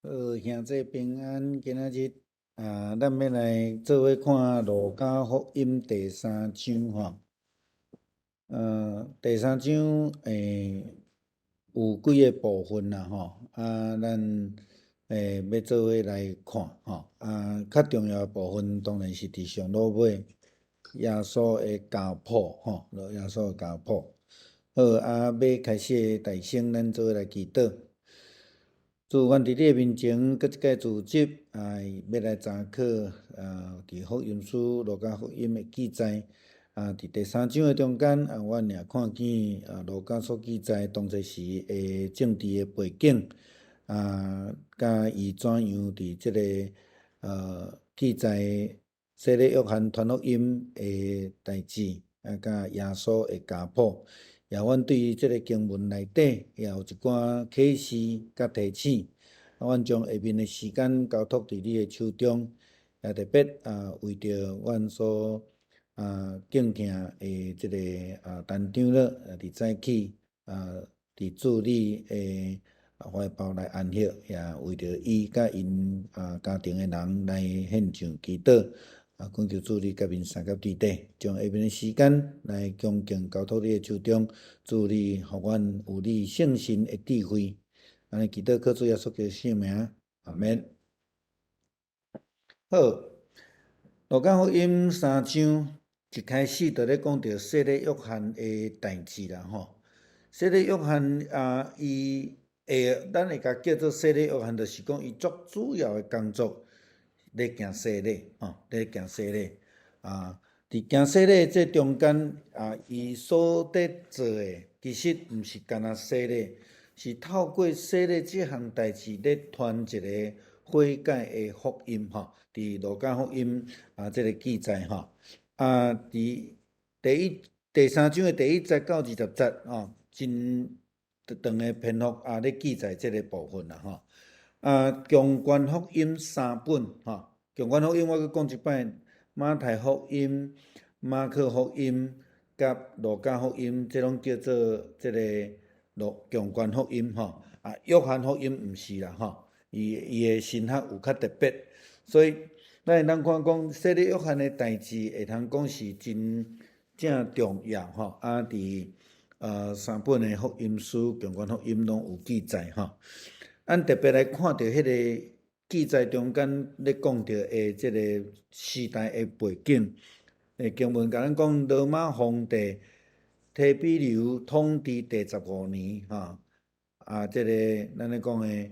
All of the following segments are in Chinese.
兄弟平安，今仔日咱要来做伙看《路加福音》第三章吼。第三章有几个部分啦吼，咱要做伙来看吼。较重要的部分当然是伫上落尾耶稣的家谱吼，耶稣的家谱。好，要开始的大声，咱做伙来祈祷。主，阮伫你的面前，搁一届自集，要来查考伫福音书路加福音的记载，伫第三章的中间，阮也看见路加所记载当时时的政治的背景，甲伊怎样伫即个记载洗礼约翰传福音的代志，甲耶稣的家谱。也阮对于即个经文内底也有一寡启示甲提醒，阮将下面的时间交托伫你的手中，也特别为着阮所敬敬的即个单长老伫早起伫主你的怀抱来安息，也为着伊甲因家庭的人来献上祈祷。恳求主你甲面三甲地底，将下面的时间来恭敬交托你的手中，主你互阮有你圣神的智慧，安尼祈祷靠主耶稣基督圣名，阿免。好，路加福音三章一开始就咧讲到洗礼约翰的代志啦吼。洗礼约翰伊咱会甲叫做洗礼约翰，就是讲伊足主要的工作咧行洗礼吼，咧行洗礼伫行洗礼这中间伊所得做的，其实毋是干那洗礼，是透过洗礼这项代志咧传一个悔改的福音吼。伫路加福音这个记载吼，伫第三章的第1节到20节真长的篇幅咧记载这个部分啦吼。共观福音3本吼，共观福音我搁讲一摆，马太福音、马可福音甲路加福音，这拢叫做这个共观福音吼。约翰福音毋是啦吼，伊的神学有较特别。所以，咱会当看讲洗礼约翰的代志，会通讲是真正重要吼。伫3本的福音书、共观福音拢有记载吼。咱特别来看到迄个记载中间咧讲到的即个时代的背景。经文甲咱讲，罗马皇帝提比留统治第15年吼。即个咱咧讲的。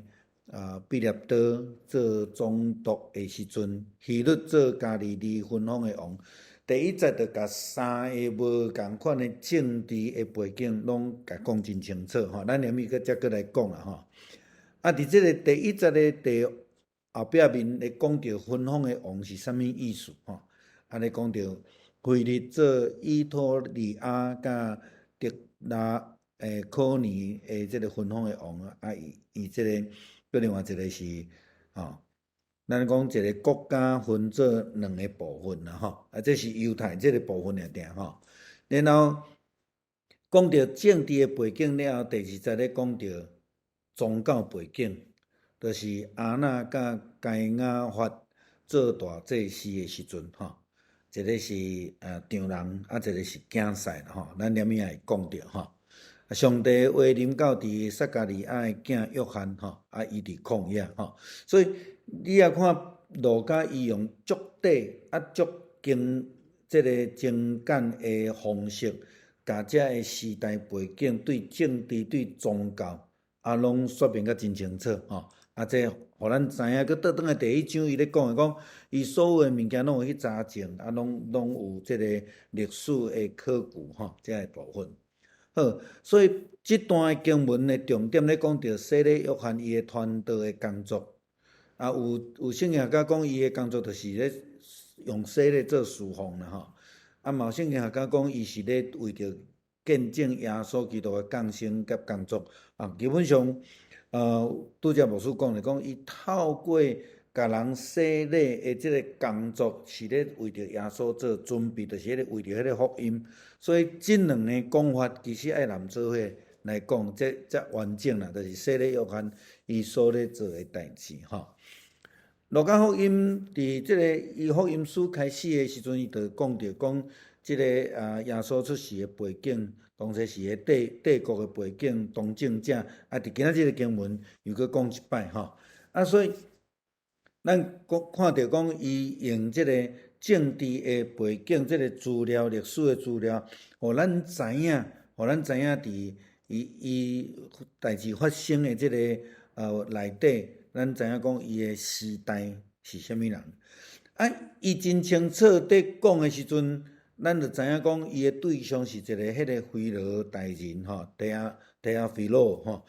毕列多做总督的时阵，希律做加利利分封的王。第1节就甲3个无共款的政治的背景，拢甲讲真清楚吼。咱下面再来讲啦吼。伫即个第1节的后壁面咧讲到分封的王是啥物意思吼？咧讲到腓力做以托利亚甲德拉科尼的即个分封的王伊即个。另外一个是咱讲一个国家分做2个部分啦吼，这是犹太这个部分定吼。然后讲到政治的背景了后，第2节咧讲到宗教背景，就是阿那甲该亚法做大祭司的时阵吼，一个是丈人，一个是竞赛吼，咱下面也会讲到吼。上帝话临到伫撒加利亚的囝约翰吼，伊伫旷野吼，所以你也看路加伊用足底足经即个精简的方式，甲遮的时代背景对政治对宗教拢说明甲真清楚吼。这互咱知影，佮倒转来第1章伊咧讲伊所有的物件拢有去查证，拢有即个历史的考据吼，遮个部分。好，所以这段的经文的重点咧讲到洗礼约翰伊的传道的工作，有圣经学家讲伊的工作就是咧用洗礼做侍奉啦吼。嘛有圣经学家讲伊是咧为着见证耶稣基督的降生甲工作。基本上，拄则牧师讲讲伊透过甲人洗礼的即个工作，是咧为着耶稣做准备，就是咧为着迄个福音。所以这2个讲法其实爱连做伙来讲，这完整啦，就是洗礼约翰伊所咧做诶代志吼。路加福音伫即个伊福音书开始诶时阵，伊就讲着讲即个耶稣出世诶背景，当时是个帝国诶背景，当政者伫今仔日个经文又搁讲一摆吼。所以咱看到讲伊用即个政治诶背景，即个资料、历史诶资料，互咱知影，伫伊代志发生诶即个内底。咱知影讲伊诶时代是虾米人，伊真清楚伫讲诶时阵，咱就知影讲伊诶对象是一个迄个腓罗大人吼，提阿腓罗吼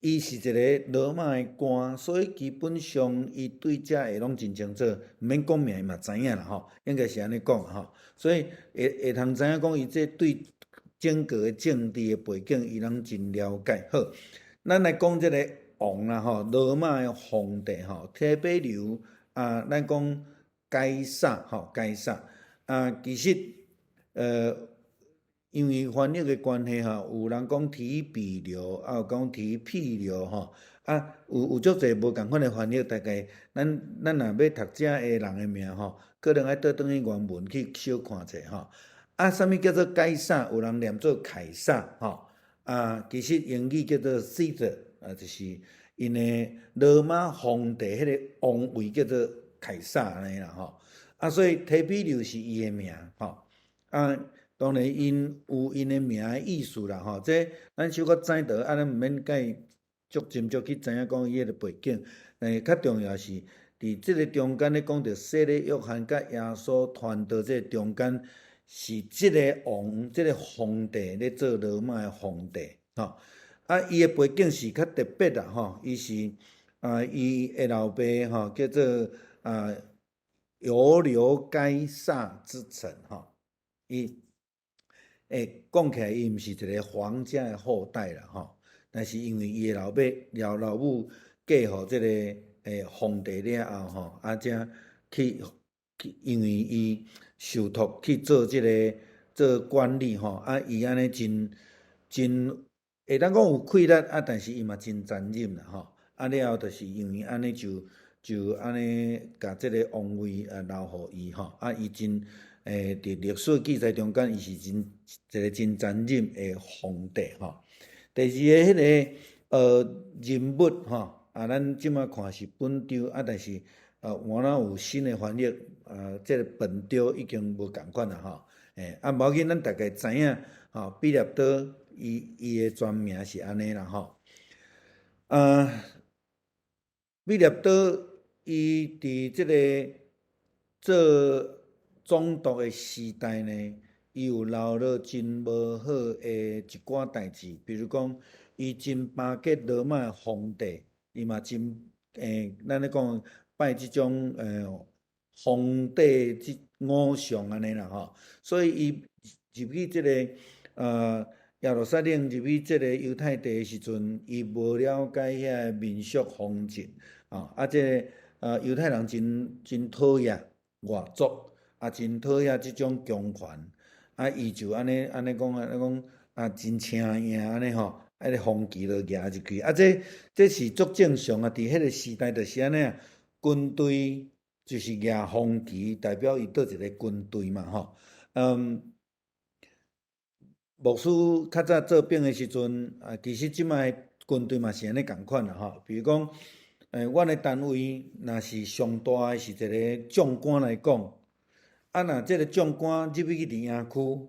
伊是一个罗马诶官，所以基本上伊对遮个拢真清楚，毋免讲名伊嘛知影啦吼，应该是安尼讲吼，所以会通知影讲伊这对整个诶政治诶背景，伊拢真了解。好，咱来讲即个王啦吼，罗马诶皇帝吼，提比留咱讲该撒吼，该撒其实因为翻译诶关系吼，有人讲提比留，有讲提庇留吼，有足侪无共款诶翻译，大概咱若要读遮诶人诶名吼，可能爱倒转去原文去小看者吼。啥物叫做该撒？有人念做凯撒吼，其实英语叫做 Caesar。就是因诶罗马皇帝迄个王位叫做凯撒安尼啦吼，所以提比留是伊诶名吼，当然因有因诶名诶意思啦吼，这咱小可知道，咱毋免甲伊足斟酌去知影讲伊迄个背景，较重要是伫即个中间咧讲着洗礼约翰甲耶稣传道这个中间，是即个王、即个皇帝咧做罗马诶皇帝吼。伊诶背景是较特别啦吼，伊是伊诶老爸吼叫做尤留该撒之臣吼，伊讲起来伊毋是一个皇家诶后代啦吼，但是因为伊诶老母嫁互即个皇帝了后吼，才去因为伊受托去做即个做管理吼，伊安尼真。会当讲有气力但是伊嘛真残忍啦吼。了后就是因为安尼就安尼甲即个王位留互伊吼。伊真伫历史记载中间，伊是一个真残忍诶皇帝吼。第二个迄个人物吼，咱即马看是本丢但是换哪有新诶翻译即个本丢已经无共款啦吼。无要紧，咱大概知影吼，毕列多。伊诶全名是安尼啦吼，毕列多伊伫即个做总督诶时代呢，伊有留落真无好诶一寡代志，比如讲，伊真巴结罗马诶皇帝，伊嘛真咱咧讲拜即种皇帝即偶像安尼啦吼，所以伊入去即个耶路撒冷入去即个犹太地诶时阵，伊无了解遐民俗风情即个犹太人真讨厌外族，真讨厌即种强权，伊就安尼讲真请赢安尼吼，迄个风旗就举入去，这是足正常伫迄个时代就是安尼军队就是举风旗，代表伊倒一个军队嘛吼，牧师较早做兵诶时阵，其实即摆军队嘛是安尼共款啦吼。比如讲，阮诶单位若是上大诶是一个将官来讲，若即个将官入去伫营区，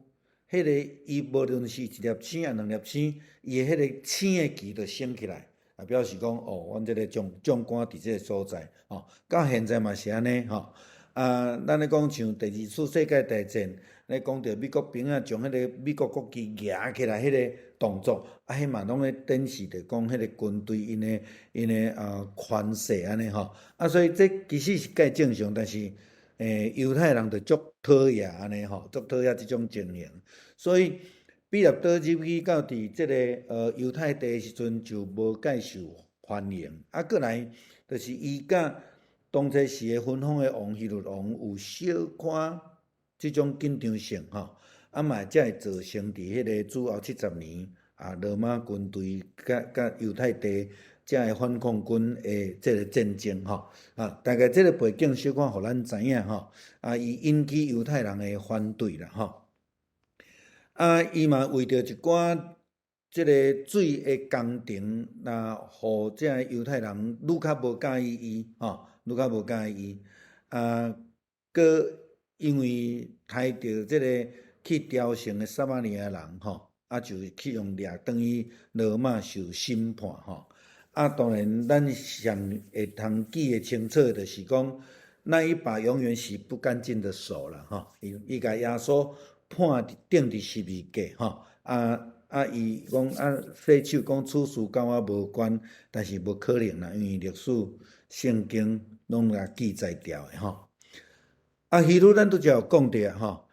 迄个伊无论是一粒星两粒星，伊诶迄个星诶旗就升起来，表示讲阮即个将官伫即个所在吼。到现在嘛是安尼吼。咱咧讲像第二次世界大战。咧讲到美国兵将迄个美国国旗举起来，迄个动作，迄嘛拢咧展示着讲迄个军队因诶权势安尼吼。所以这其实是介正常，但是犹太人就足讨厌安尼吼，足讨厌即种情形。所以毕列多入去到伫即个犹太地诶时阵，就无介受欢迎。过来就是伊甲当初时诶分封诶王希律王有小可即种紧张性吼，嘛才会造成伫迄个主后70年罗马军队甲犹太地才会反抗军的即个战争大概即个背景小可互咱知影伊引起犹太人的反对啦伊嘛为着一寡即个水的工程，互即个犹太人愈较无介意伊愈较无介意伊佮因为杀着即个去雕城的撒玛利亚人就去用掠转去罗马受审判当然咱上会通记的清楚，就是讲那一把永远洗不干净的手啦伊甲耶稣判钉伫十字架伊讲洗手讲此事甲我无关，但是无可能啦，因为历史圣经拢甲记载掉的希律咱拄则有讲着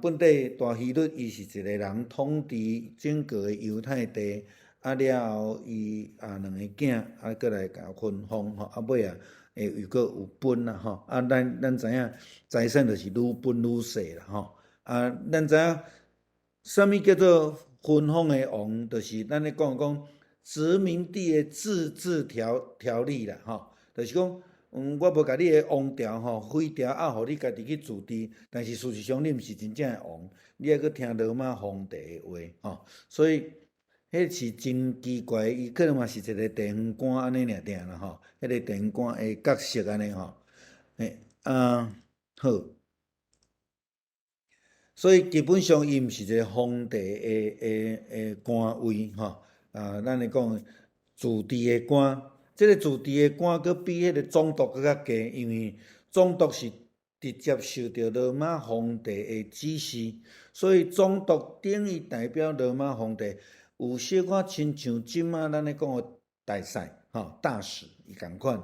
本地大希律伊是一个人统治整个的犹太地了后伊两个囝过来甲分封尾又搁有分啦咱知影财产就是愈分愈细啦咱知影啥物叫做分封的王，就是咱咧讲殖民地的自治条例啦就是讲我无甲你的王朝废掉互你家己去自治，但是事实上你毋是真正的王，你还阁听罗马皇帝的话所以迄是真奇怪，伊可能嘛是一个地方官安尼尔啦迄个地方官的角色安尼好。所以基本上伊毋是一个皇帝的官位咱咧讲自治的官，即个自治的官佫比迄个总督佫较低，因为总督是直接受到罗马皇帝的指示，所以总督等于代表罗马皇帝，有小可亲像即仔咱咧讲的大使大使伊共款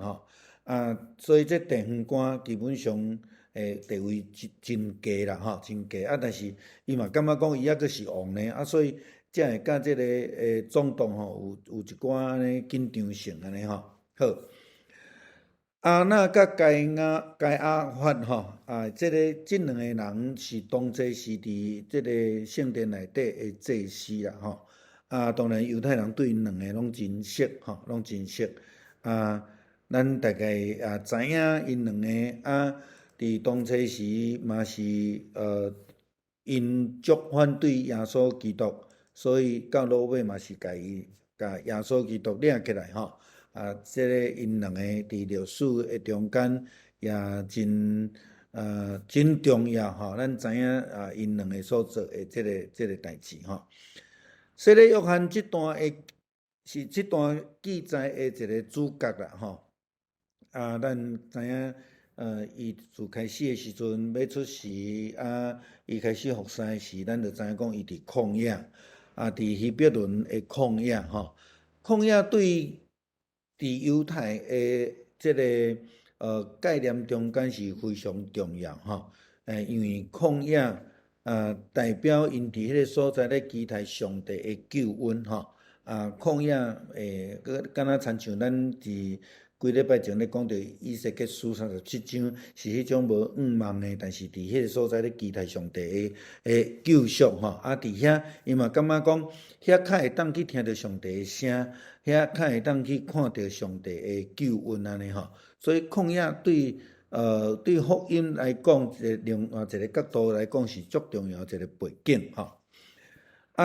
所以这地方官基本上地位真低啦真低但是伊嘛感觉讲伊还阁是王呢所以才会甲即个总统有一寡安尼紧张性安尼好阿那甲该亚法即两个人是同齐是伫即个圣殿内底的祭司啦当然犹太人对因两个拢真熟拢真熟咱大概知影因两个伫当初时嘛是因足反对耶稣基督，所以到落尾嘛是甲耶稣基督领起来即个因两个伫历史的中间也真重要咱知影因两个所做的即个代志洗礼约翰即段是即段记载的一个主角啦咱知影伊自开始的时阵要出世伊开始服侍的时，咱就知影讲伊伫旷野伫希伯伦的旷野旷野对伫犹太的即个概念中间是非常重要因为旷野代表因伫迄个所在咧期待上帝的救恩旷野敢若亲像咱伫几礼拜前咧讲到以西结书37章是迄种无盼望的，但是伫迄个所在咧期待上帝的救赎伫遐伊嘛感觉讲遐较会当去听到上帝的声，遐较会当去看到上帝的救恩安尼所以旷野对福音来讲，另外一个角度来讲是足重要一个背景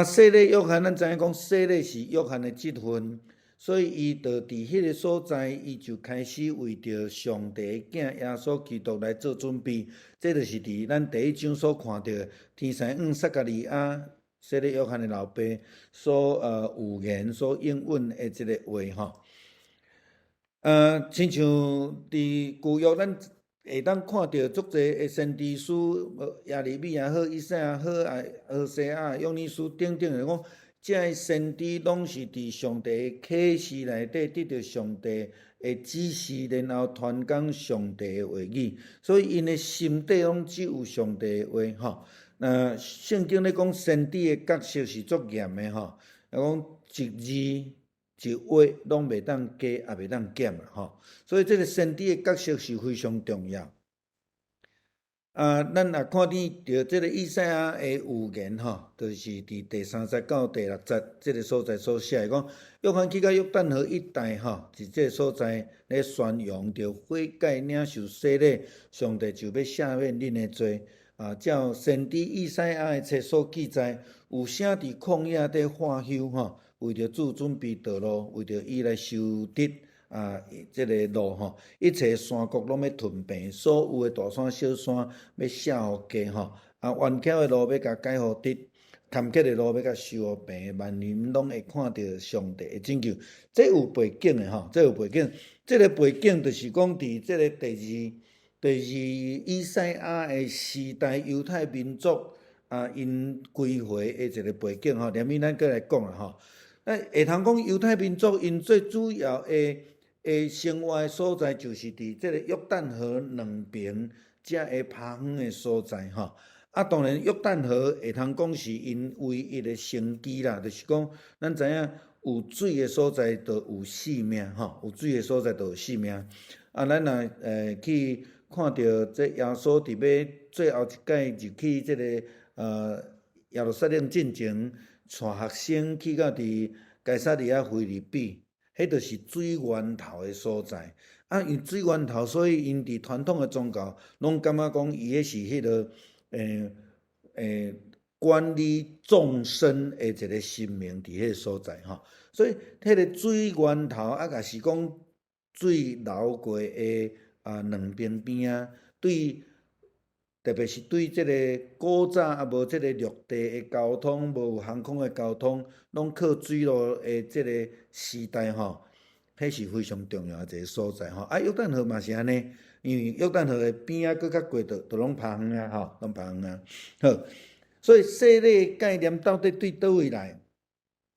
洗礼约翰咱知影讲洗礼是约翰的职分。所以伊就伫迄个所在，伊就开始为着上帝的囝耶稣基督来做准备。这就是伫咱第一章所看到天使撒加利亚洗礼约翰的老爸所预言、所应允的即个话亲像伫旧约咱会当看到足侪的先知书，耶利米也好、以赛亚好、何西阿、约尼书等等讲。这些先知拢是伫上帝的启示内底得到上帝的指示，然后传讲上帝的话语，所以因的心底拢只有上帝的话圣经咧讲先知的角色是足严的讲一字一话拢袂当加，也袂当减所以这个先知的角色是非常重要。咱也看见着即个以赛亚的预言吼，就是伫第30到第6节即个所在所写的讲，约翰去到约旦河一带吼，是即个所在咧宣扬着悔改领受洗礼，上帝就要赦免恁的罪。照先知以赛亚的册所记载，有啥伫旷野底化休吼，为着主准备道路，为着伊来修直。即个路吼，一切山谷拢要吞平，所有的大山小山要写互家吼。弯巧的路要甲改互直，坎坷的路要甲修互平，万人拢会看到上帝的拯救。这有背景的吼，这有背景。这个背景就是讲，伫这个第二以赛亚的时代，犹太民族因归回的一个背景吼。连面咱过来讲啦吼。会通讲犹太民族因最主要的生活的所在，就是伫即个约旦河两边遮个趴远的所在吼。当然约旦河会通讲是因唯一的生机啦，就是讲咱知影有水的所在就有性命吼，有水的所在就有性命。咱若去看到这耶稣伫要最后一届入去即个耶路撒冷进前，带学生去到伫该撒利亚腓立比。迄就是水源头的所在，因水源头，所以因伫传统的宗教，拢感觉讲伊迄是迄个管理众生的一个神明伫迄个所在吼。所以迄个水源头也是讲水流过的两边边啊，对。特别是对即个古早无即个陆地的交通，无有航空的交通，拢靠水路的即个时代吼，迄是非常重要的一个所在吼。约旦河嘛是安尼，因为约旦河的边仔佫较过都拢趴远啊吼，拢趴远啊。好，所以洗礼的概念到底对倒位来？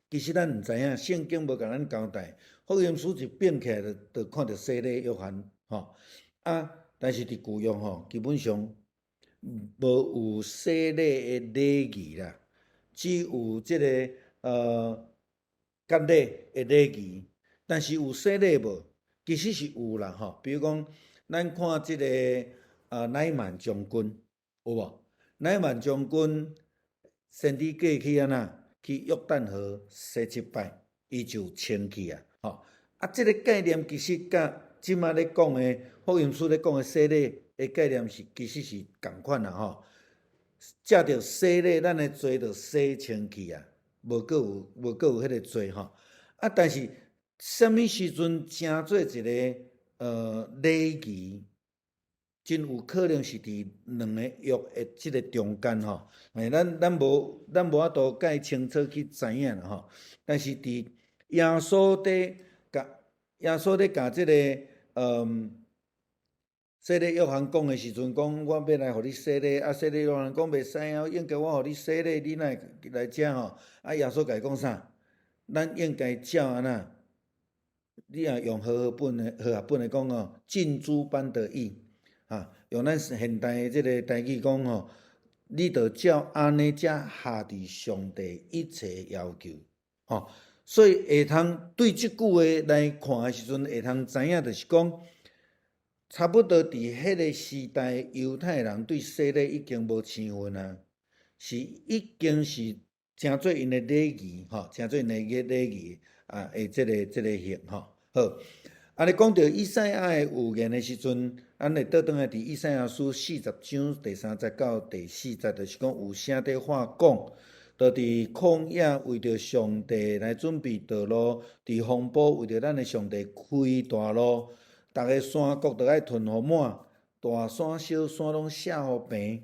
其实咱毋知影，圣经无甲咱交代。福音书一变起来就看到洗礼约翰吼。但是伫旧约吼，基本上。无有洗礼的礼仪啦，只有即个割礼的礼仪，但是有洗礼无？其实是有啦吼。比如讲，咱看即个乃曼将军有无？乃曼将军先知过去安那去约旦河洗7摆，伊就清去啊吼。即个概念其实甲即马咧讲的福音书咧讲的洗礼。概念是其实是共款啦吼，借着洗礼，咱的罪就洗清去啊，无搁有迄个罪吼。但是什么时阵成做一个礼仪，真有可能是伫两个约的即个中间吼。咱无法度介清楚去知影啦吼。但是伫耶稣咧甲即个洗礼约翰讲的时阵，讲我要来互你洗礼，洗礼约翰讲袂使啊，应该我互你洗礼，你哪会来遮吼？耶稣甲伊讲啥？咱应该照安那，你若用和合本的讲哦，尽诸般的义用咱现代的即个台语讲吼，你着照安尼才下伫上帝一切要求吼。所以会通对即句话来看的时阵，会通知影就是讲。差不多伫迄个时代，犹太人对洗礼已经无生分啊，是已经是诚做因的礼仪吼，诚做因的礼仪的即个型吼。好，你讲到以赛亚的预言的时阵，咱会倒转来伫以赛亚书40章第3节到第4节，就是讲有啥伫话讲，就伫旷野为着上帝来准备道路，伫风暴为着咱的上帝开大路。逐个山谷都爱吞互满，大山小山拢写互平。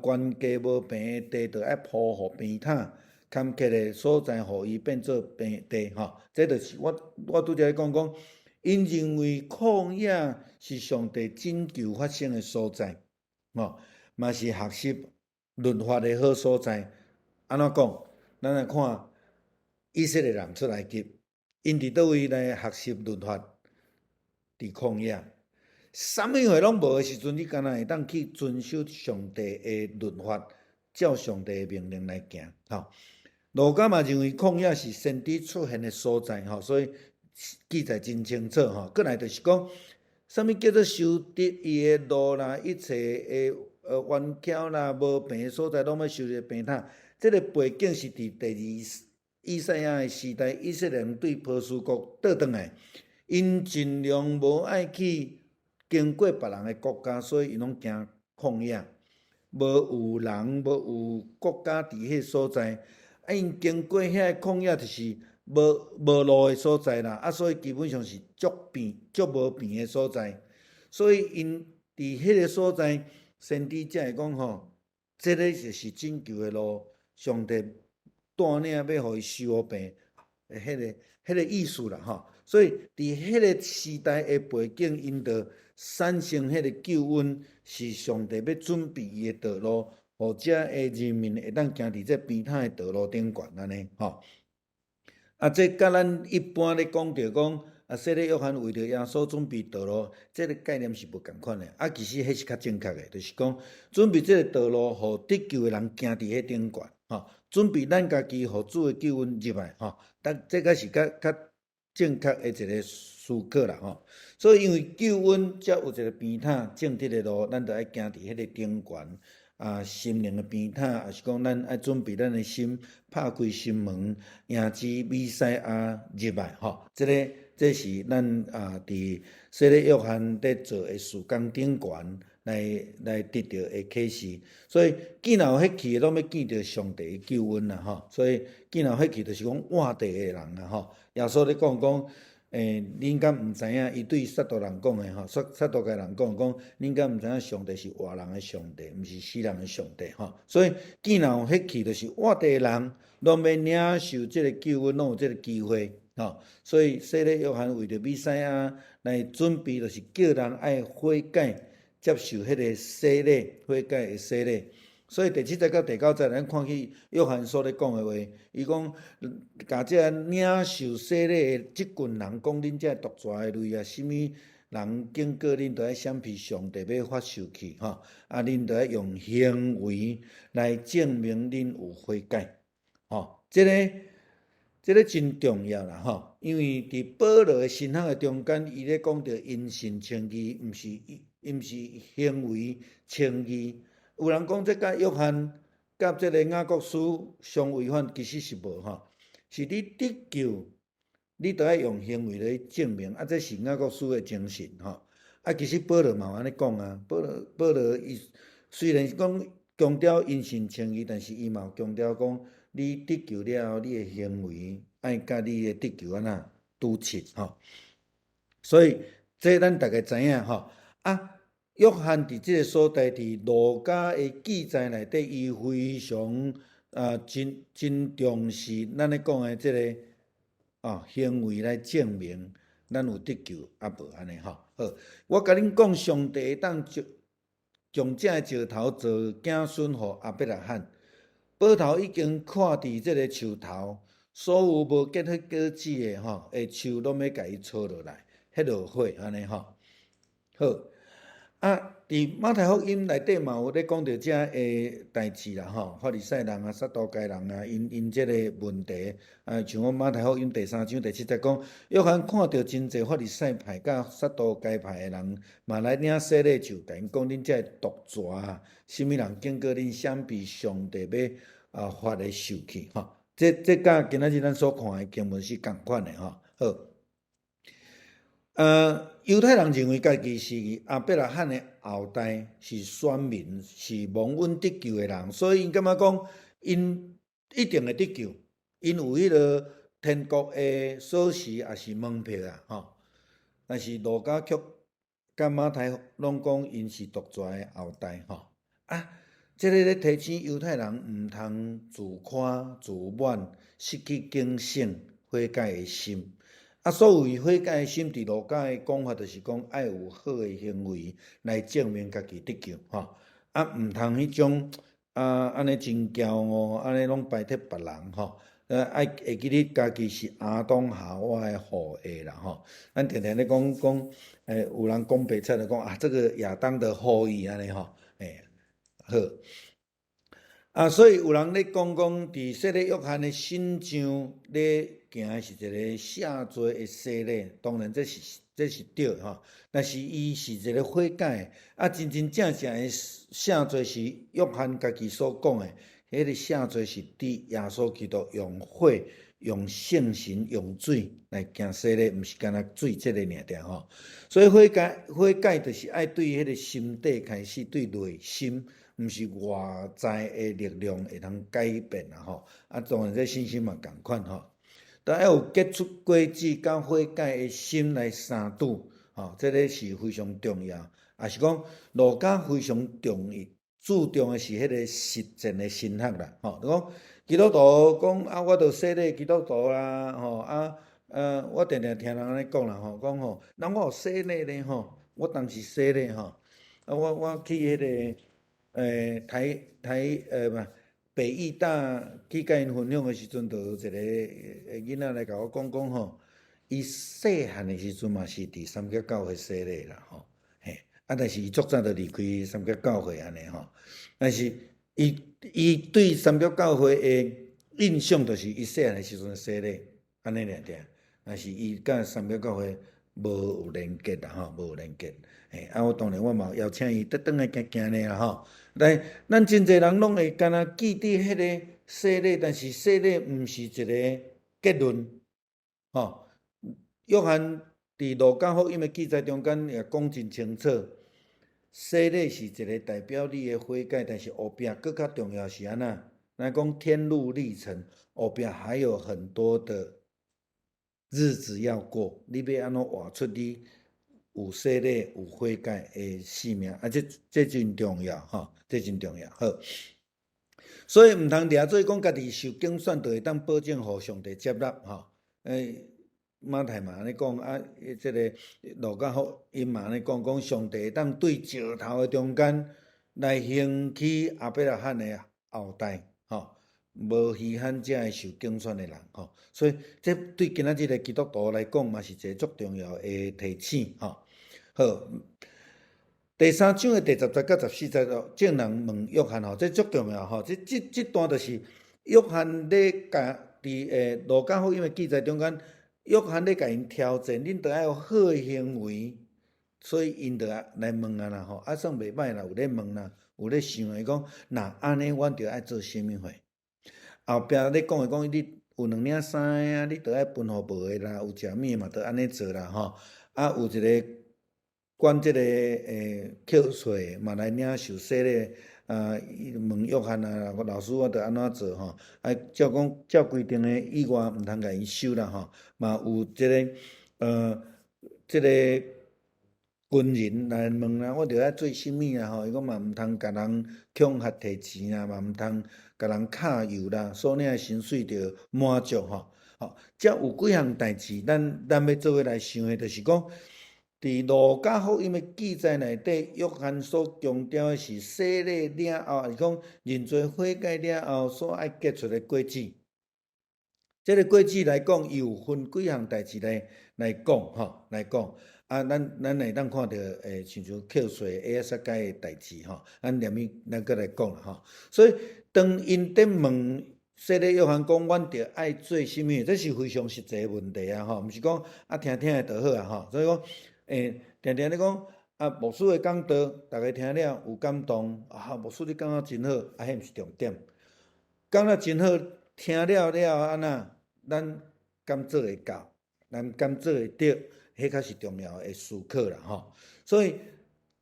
悬低无平的地就爱铺互平坦，坎坷的所在互伊变做平地吼。这就是我拄则讲，因认为旷野是上帝拯救发生的所在，嘛是学习律法的好所在。安怎讲？咱来看以色列人出来集，因伫倒位来学习律法？伫旷野，啥物货拢无的时阵，你敢若会当去遵守上帝的律法，照上帝的命令来行吼。路加嘛认为旷野是先知出现的所在吼，所以记载真清楚吼。过来就是讲，啥物叫做修直伊的路啦，一切的冤巧啦、无病的所在，拢要修一个病榻。这个背景是伫第二以赛亚的时代，以色列人对波斯国倒转来，因尽量无爱去经过别人的国家，所以因拢行旷野，无有人，无有国家伫迄所在。因经过遐旷野，就是无路的所在啦，所以基本上是足无病的所在。所以因伫迄个所在，先知才会讲吼，这个就是拯救的路，上帝带领要互伊修好病，迄个意思啦吼。所以伫迄个时代的背景，因着产生迄个救恩，是上帝要准备伊的道路，互遮的人民会当行伫这边摊的道路顶悬安尼吼。这甲咱一般咧讲着讲，洗礼约翰为着耶稣准备道路，这个概念是无共款的。其实迄是较正确的，就是讲准备这个道路，互得救的人行伫迄顶悬吼，准备咱家己互主的救恩入来吼。这个是较正确的一个思考啦吼。所以因为救恩才有一个边塔正直的路，咱着爱行伫迄个顶悬。心灵的边塔，也是讲咱爱准备咱的心，拍开心门，迎接弥赛亚入来吼。这是咱伫洗礼约翰在做的事工顶悬来得到的启示。所以见到迄去拢要见到上帝的救恩啦吼。所以见到迄去就是讲活地的人啦吼。耶稣咧讲。恁敢毋知影？伊对撒都人讲的吼，撒都该人讲，恁敢毋知影？上帝是活人的上帝，毋是死人的上帝吼。所以见到迄去，就是活地人，拢要领受这个救恩，拢有这个机会吼。所以洗礼约翰为着弥赛亚来准备，就是叫人爱悔改，接受迄个洗礼，悔改的洗礼。所以第7节到第9节，咱看去约翰所咧讲的话，伊讲，甲这领受洗礼的即群人讲，恁这独绝的类啊，什么人经过恁，都爱闪避上帝要发受去吼。恁都爱用行为来证明恁有悔改吼。这个真重要啦吼，因为伫保罗的信仰的中间，伊咧讲着因信称义，毋是行为称义。有人讲这甲约翰甲这个雅各书相违反，其实是无吼，是你得救，你都要用行为来证明，这是雅各书的精神吼。其实保罗嘛有安尼讲啊，保罗伊虽然是讲强调因信称义，但是伊嘛有强调讲，你得救了后，你的行为爱甲你的得救安那拄切吼。所以这咱大家知影吼约翰伫即个所在，伫路加的记载内底，伊非常真重视咱咧讲的即个行为来证明咱有得救无安尼吼。好，我甲恁讲，上帝会当将这石头做子孙互亚伯拉罕。宝头已经看伫即个树头，所有无结果子的吼，树拢要甲伊戳落来，迄落火安尼吼。好。伫马太福音内底嘛有咧讲到遮个代志啦吼，法利赛人撒都该人因即个问题像我马太福音第3章第7节讲，约翰看到真侪法利赛派甲撒都该派的人嘛来领洗礼，就甲因讲恁遮毒蛇什么人经过恁闪避上帝要发的受气吼。这甲今仔日咱所看的经文是共款的吼。好。犹太人认为家己是亚伯拉罕的后代，是选民，是蒙恩得救的人，所以因感觉讲，因一定会得救，因有迄个天国的锁匙也是门票吼。但是路加曲甲马太拢讲因是独绝的后代吼。这个咧提醒犹太人毋通自夸自满，失去警醒悔改的心。所谓悔改的心，伫路加的讲法，就是讲爱有好的行为来证明家己得救吼。毋通迄种安尼真骄傲，安尼拢排斥别人吼。会记得家己是亚当夏娃的后裔啦吼。咱常常咧讲，有人讲白菜就讲这个亚当的后裔安尼吼。好。所以有人咧讲，伫洗礼约翰的新章咧行的是一个赦罪的洗礼，当然这是这是对吼。但是伊是一个悔改，啊，真真正正的圣罪是约翰家己所讲的，迄个圣罪是伫耶稣基督用火、用圣神、用水来行洗礼，毋是干那水这个尔吼。所以悔改就是爱对迄个心底开始，对内心，毋是外在的力量会通改变啦吼。啊，当然这信心嘛共款吼。但要有结出果子，甲悔改的心来相拄，吼，这个是非常重要。也是讲，路加非常注重的是迄个实践的神学啦，吼。就讲基督徒讲啊，我着洗礼基督徒啦，吼啊，我定定听人安尼讲啦，吼，讲吼，那我有洗礼咧，吼，我当时洗礼吼，啊，我去迄个北艺大去甲因分享的时阵，就有一个囡仔来甲我讲吼，伊细汉的时阵嘛是伫三甲教会洗礼啦，吼，嘿，啊，但是伊足早就离开三甲教会安尼吼，但是伊对三甲教会的印象就是伊细汉的时阵洗礼安尼尔，但是伊甲三甲教会无有连结啦，吼，无有连结，嘿，啊，我当然我嘛邀请伊倒转来行呢啦，吼。来，咱真侪人拢会干那记伫迄个洗礼，但是洗礼毋是一个结论，吼。约翰伫路加福音的记载中间也讲真清楚，洗礼是一个代表你的悔改，但是后壁更较重要是安那？咱讲天路历程，后壁还有很多的日子要过，你要安怎活出你有洗礼、有悔改的性命？啊，这真重要吼，这真重要。好，所以毋通掠做讲家己受竞选，就会当保证互上帝接纳吼。马太嘛安尼讲啊，这个路加福音嘛安尼讲上帝会当对石头的中间来兴起亚伯拉罕的后代吼。无稀罕才会受竞选的人吼，所以这对今仔日的基督徒来讲嘛是一个足重要的提醒吼。好，第3章的第10节到14节咯，证人问约翰吼，这足重要吼。这段就是约翰咧甲伫路加福音的记载中间，约翰咧甲因挑战，恁着爱有好的行为，所以因着来问啊啦吼，啊算袂歹啦，有咧问啦，有咧想的讲，那安尼阮着爱做啥物货？后壁咧讲你有2领3个啊，你着爱分互无的啦，有食物嘛，着安尼做啦吼。啊，有一个管这个扣税嘛来领受洗礼，伊问约翰啊，老师我着安怎做吼？啊，照规定的以外，毋通甲伊收啦吼。嘛有这个这个军人来问啦，我着爱做啥物啊吼？伊讲嘛毋通甲人恐吓摕钱啊，嘛毋通甲人揢油啦，所领的薪水着满足吼。吼，遮有几项代志，咱要做伙来想的，就是讲，伫路加福音的记载内底，约翰所强调的是洗礼了后，是讲认罪悔改了后所爱结出的果子。这个果子来讲，伊有分几项代志来讲吼，来讲。啊，咱会当看到亲像扣税埃塞界的代志吼，咱连咪咱搁来讲啦吼。所以当因伫问洗礼约翰讲，阮着爱做啥物？这是非常实际的问题啊吼，毋是讲啊听听的就好啊吼。所以讲定定咧讲啊，牧师的讲道，逐个听了有感动啊，牧师你讲啊真好，啊，迄毋是重点。讲啊真好，听了安那，咱敢做会到，咱敢做会着？迄较是重要的思考啦吼，所以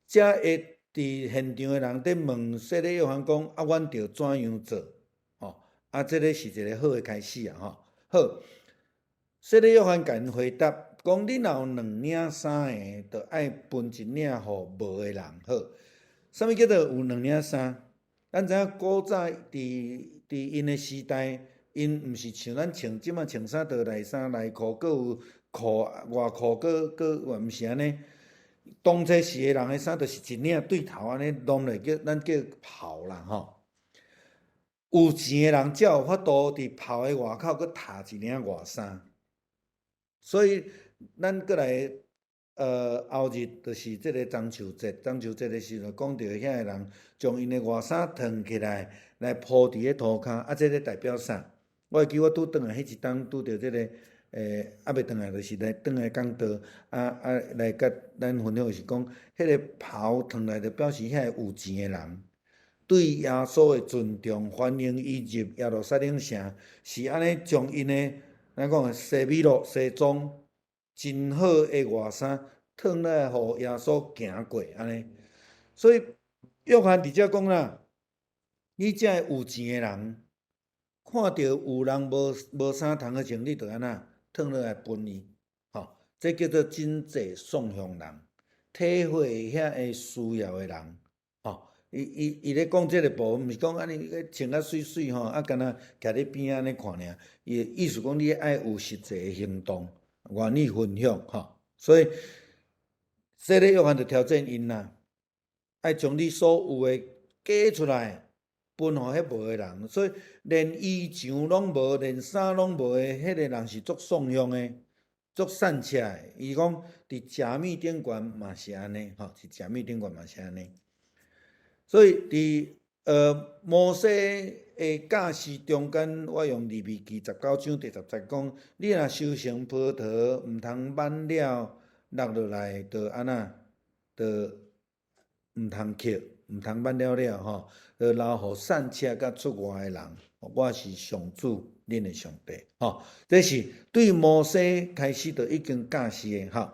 遮会伫现场的人伫问洗礼约翰讲啊，阮着怎样做？吼啊，这个是一个好的开始啊吼。好，洗礼约翰甲因回答讲：你若有2领3个，着爱分1领互无的人。好，啥物叫做有2领3？咱知影古早伫因的时代，因毋是像咱穿即马穿衫，着内衫内裤，搁有裤外裤，搁毋是安尼。当初时的人的衫，就是1领对头安尼拢落，咱叫袍啦吼。有钱的人才有法度伫袍的外口搁搭1领外衫。所以咱搁来后日就是即个中秋节，中秋节的时阵讲到遐个人将因的外衫脱起来，来铺伫个涂骹，啊，这个代表啥？我会记我拄转来迄一当拄着即个还袂转来，就是来转来讲道，来甲咱分享是讲，迄个袍转来就表示遐个有钱诶人。对耶稣诶尊重，欢迎伊入耶路撒冷城，是安尼将因诶咱讲西米露、西装、真好诶外衫，脱来互耶稣行过安尼。所以约翰伫遮讲啦，你遮有钱诶人，看到有人无衫通诶穿，你着安那脱落来分伊，吼，这叫做真济送向人，体会遐个需要诶人，吼。伊咧讲即个部分，毋是讲安尼穿甲水水吼，啊，干若徛咧边仔安尼看尔。伊意思讲，你爱有实际诶行动，愿意分享吼。所以，洗礼约翰就挑战因啦，爱将你所有诶加出来，分互迄无诶人。所以，连衣裳拢无，连衫拢无诶，迄个人是足送向诶，足善车诶。伊讲伫食米顶悬嘛是安尼，吼，是食米顶悬嘛是安尼。所以伫摩西诶教示中间，我用利未记19章第10节讲：你若收成葡萄，毋通挽了落落来，着安那，着毋通捡，毋通挽了吼，着留互散车甲出外诶人。我是上主，恁诶上帝。吼，这是对摩西开始就已经教示诶吼。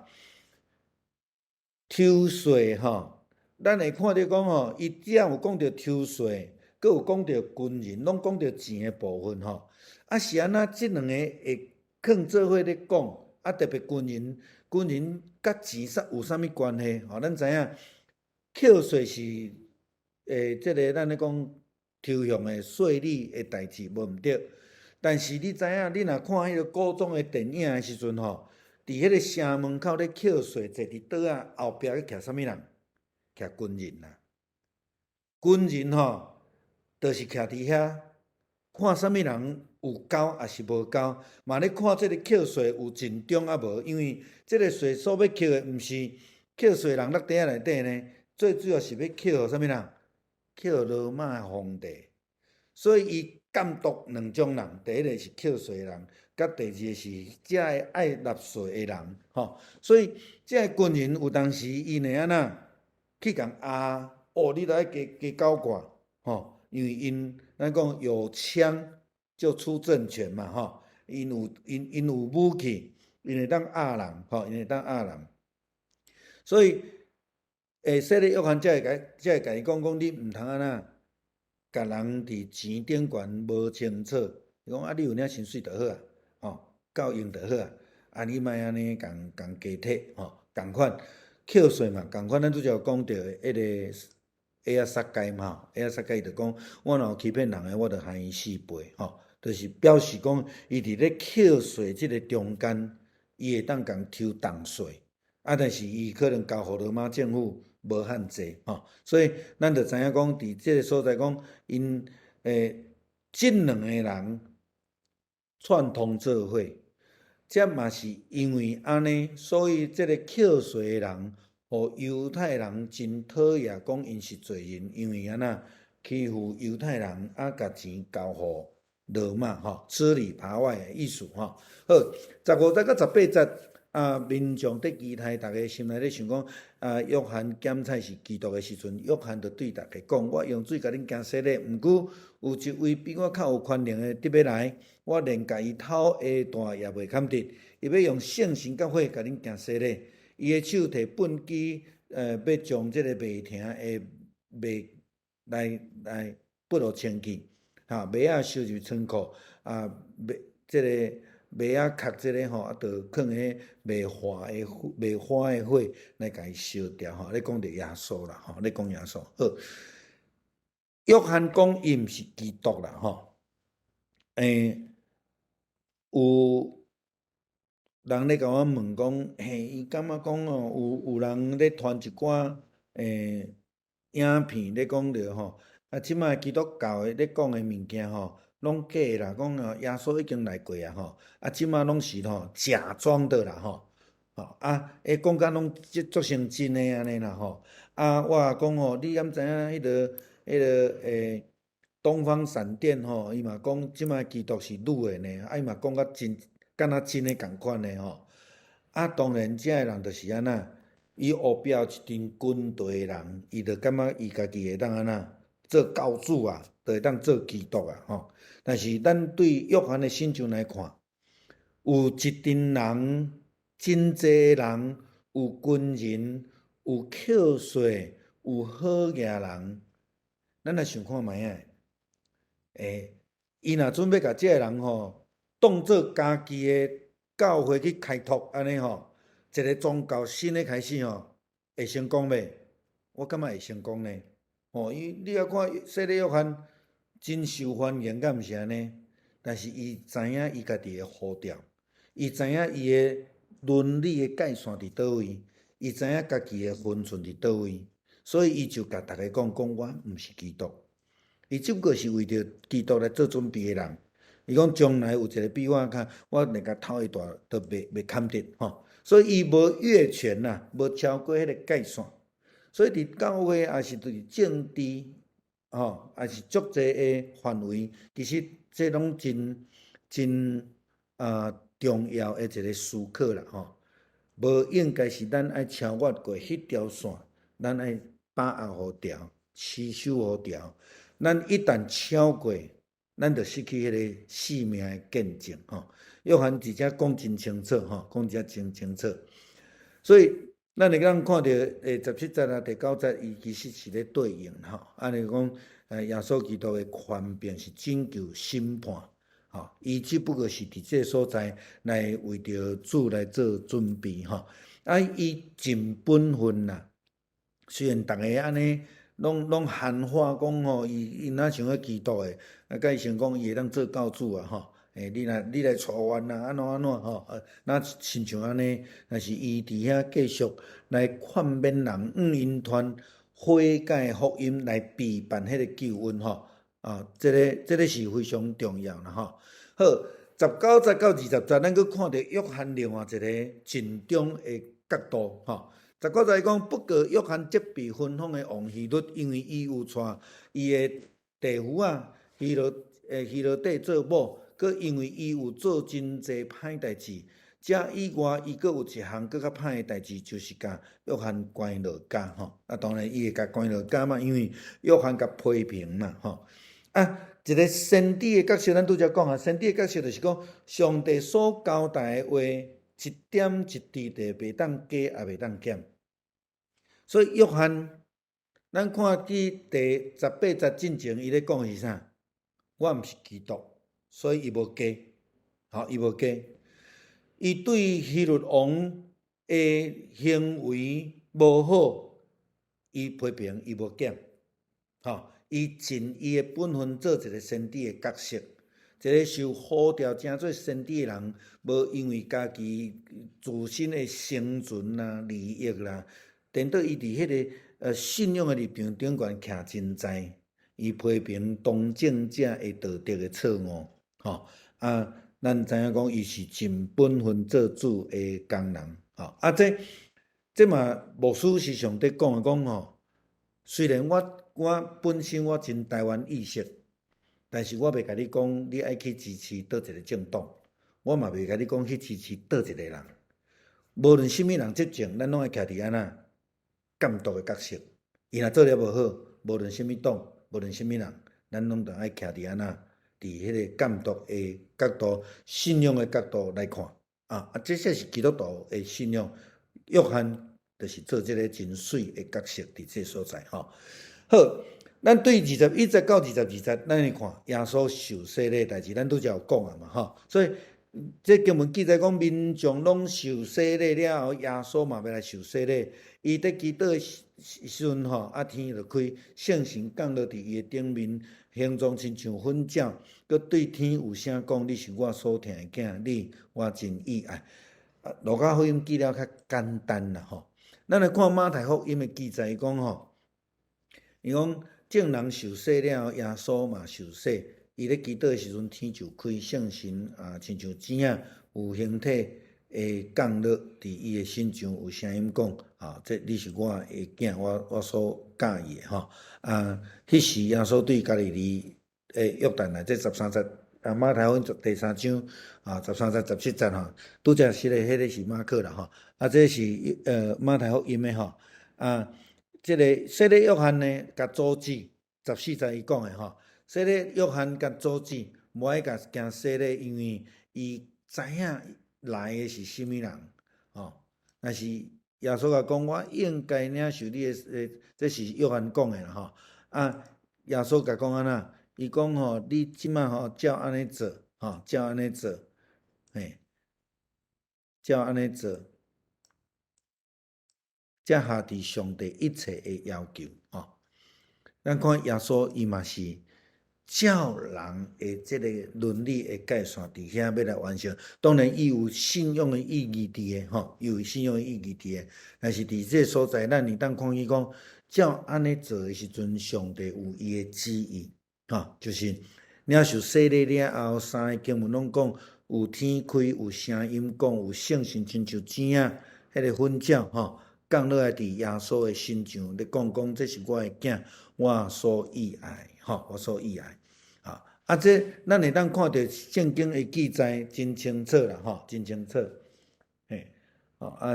抽税吼。咱会看到讲吼，伊只有讲到抽税，佮有讲到军人，拢讲到钱诶部分吼。啊是安那，即两个会放做伙咧讲，啊特别军人甲钱有啥物关系？吼，咱知影扣税是即个咱咧讲抽象诶税率诶代志，无毋对。但是你知影，你若看迄个古装诶电影诶时阵吼，伫迄个城门口咧扣税，坐伫桌仔后壁咧徛啥物人？徛军人啦，军人吼，就是徛伫遐，看啥物人有交还是无交，嘛咧看即个扣税有尽忠啊无？因为即个税所要扣的，毋是扣税人落地仔内底呢，最主要是要扣互啥物人？扣罗马皇帝。所以伊监督两种人，第一个是扣税人，甲第二个是遮个爱纳税的人，吼。所以遮个军人有当时伊会安那？去共你著爱加交我吼，因为咱讲有枪就出政权嘛吼，因有武器，因会当压人吼，因会当压人。所以，洗礼约翰才会甲伊讲，你毋通安那，甲人伫钱顶悬无清楚。伊讲你有领薪水就好啊，吼，够用就好啊，你莫安尼共加体吼，共款。扣税嘛，共款咱拄则有讲到迄个埃撒该嘛，埃撒该就讲，我若有欺骗人诶，我着害伊4倍，吼，就是表示讲，伊伫咧扣税即个中间，伊会当共抽重税，啊，但是伊可能交互罗马政府无限济，吼，所以咱着知影讲，伫即个所在讲，因即两个人串通做伙。这嘛是因为安尼，所以这个扣税的人，互犹太人真讨厌，讲因是罪人，因为安那欺负犹太人，啊，甲钱交互罗马，吼，吃里扒外的意思，吼。好，15节到18节，民众伫期待，大家心内咧想讲，约翰检菜是基督的时阵，约翰就对大家讲，我用水甲恁行洗礼，毋过有一位比我较有权能的得要来。我连甲伊头下段也袂堪得，伊要用圣神甲火甲恁行洗礼。伊的手摕粪箕，要将即个麦田的麦来不落清气，麦仔收入仓库，即个麦仔壳即个吼，着放迄麦花的火来甲伊烧掉吼。咧讲着耶稣啦，吼，咧讲耶稣。好，约翰讲伊毋是基督啦，吼，有人咧甲我问讲，伊感觉讲哦，有人咧传一寡影片咧讲着吼，即摆基督教咧讲诶物件吼，拢假啦，讲耶稣已经来过啊吼，即摆拢是吼假装的啦吼，讲甲拢做成真诶安尼啦吼，我讲吼，你敢知影迄个东方闪电吼，伊嘛讲即摆基督是女诶呢，伊嘛讲甲真敢若真诶共款诶吼。啊，当然，遮诶人就是安那，伊后壁一阵军队诶人，伊就感觉伊家己会当安那做教主啊，就会当做基督啊吼。但是咱对约翰诶信上来看，有一群人，真济人，有军人，有扣税，有好业人，咱来想看卖啊。伊若准要甲即个人吼当做家己诶教会去开拓安尼吼，一个宗教新诶开始吼，会成功袂？我感觉会成功呢。吼，伊你啊看洗礼约翰真受欢迎，敢毋是安尼？但是伊知影伊家己诶呼召，伊知影伊诶伦理诶界线伫倒位，伊知影家己诶分寸伫倒位，所以伊就甲逐个讲我毋是基督。伊只不过是为着基督来做准备诶人。伊讲将来有一个比我较，我连甲头一大都袂堪得吼。所以伊无越权呐，无超过迄个界线。所以伫教会也是对政治吼，也是足济诶范围，其实这拢真重要诶一个思考啦吼。无应该是咱爱超越过迄条线，咱爱把握好条，持守好条。咱一旦超过，咱就失去迄个性命诶见证吼。约翰直接讲真清楚吼，讲遮真清楚。所以咱会当看到17节啊、第9节，伊其实是咧对应吼。安尼讲，耶稣基督诶权柄是拯救、审判，吼，伊只不过是伫这所在来为着主来做准备吼。啊，伊尽本分啦。虽然逐个安尼拢喊话讲吼，伊哪像迄基督诶，甲伊想讲伊会当做教主啊吼。你来带阮啦，安怎吼？那亲像安尼，若是伊伫遐继续来劝勉人，因传悔改福音来备办迄个救恩吼。这个是非常重要啦吼。好，19节到20节，咱佫看到约翰另外一个尽忠的角度吼。19节讲，不过约翰责备分封的王希律，因为伊有带伊的弟妇啊希罗底做某，佮因为伊有做真济歹代志。这以外，伊佮有一项佮较歹的代志，就是甲约翰关落监吼。当然伊会甲关落监嘛，因为约翰甲批评嘛吼。一个先知的角色，咱拄则讲啊，先知的角色就是讲，上帝所交代的话，一点一滴都袂当加，也袂当减。所以约翰，咱看第18节进前，伊咧讲是啥？我毋是基督，所以伊无加，伊无加。伊对希律王的行为无好，伊批评，伊无减，伊尽伊的本分，做一个先知的角色，一个受呼召成做先知的人，无因为家己自身的生存啦、利益啦，颠倒伊伫迄个信仰的立场顶悬徛真在，伊批评当政者的道德的错误，咱知影讲伊是尽本分做主的工人，这嘛牧师时常伫讲吼，虽然我本身我真台湾意识，但是我袂甲你讲你爱去支持倒一个政党，我嘛袂甲你讲去支持倒一个人。无论什么人执政，咱拢爱徛伫安那监督的角色。伊若做了无好，无论什么党，无论什么人，咱拢着爱徛伫安那，伫迄个监督的角度、信仰的角度来看。这些是基督徒的信仰。约翰就是做这个真水的角色伫这所在吼。好，咱对21节到22节，咱来看耶稣受洗礼代志，咱拄则有讲啊嘛吼。所以这经文记载讲，民众拢受洗礼了后，耶稣嘛要来受洗礼。伊伫祈祷的时阵吼，天就开，圣神降落伫伊的顶面，形状亲像粉鸟，佮对天有声讲：“你是我所疼的囝，你我真意爱。”路加福音记了较简单啦吼。咱来看马太福音的记载，伊讲吼，伊讲众人受洗了后，耶稣嘛受洗。伊咧祈祷的时阵，天就开，圣神亲像钱仔有形体会降落伫伊的身上，有声音讲：这你是我的囝，我所喜意的吼。迄时耶稣对加利利约旦内这13节马太福音第3章13节17节吼，拄则迄个是马可啦吼，这是马太福音的吼，这个洗礼约翰呢，甲阻止14节伊讲的吼，洗礼约翰甲阻止无爱甲惊洗礼，因为伊知影来的是甚物人吼，但是耶稣甲讲，我应该领受你的这是约翰讲的啦吼，耶稣甲讲安那，伊讲吼，你即马吼照安尼做吼，照安尼做，嘿，照安尼做，才合伫上帝一切的要求吼。咱看耶稣伊嘛是照人的即个伦理的界线伫遐要来完成，当然伊有信用的意义伫个吼，伊有信用的意义伫个，但是伫这所在，咱会当看见讲，照安尼做的时阵，上帝有伊的旨意，就是领受洗礼了后，三个经文拢讲有天开，有声音讲，有圣神亲像钱仔迄个粉鸟吼，降落来伫耶稣的身上，咧讲这是我的囝，我所喜爱吼，我所喜爱。这咱会当看到圣经的记载真清楚啦，吼，真清楚，嘿，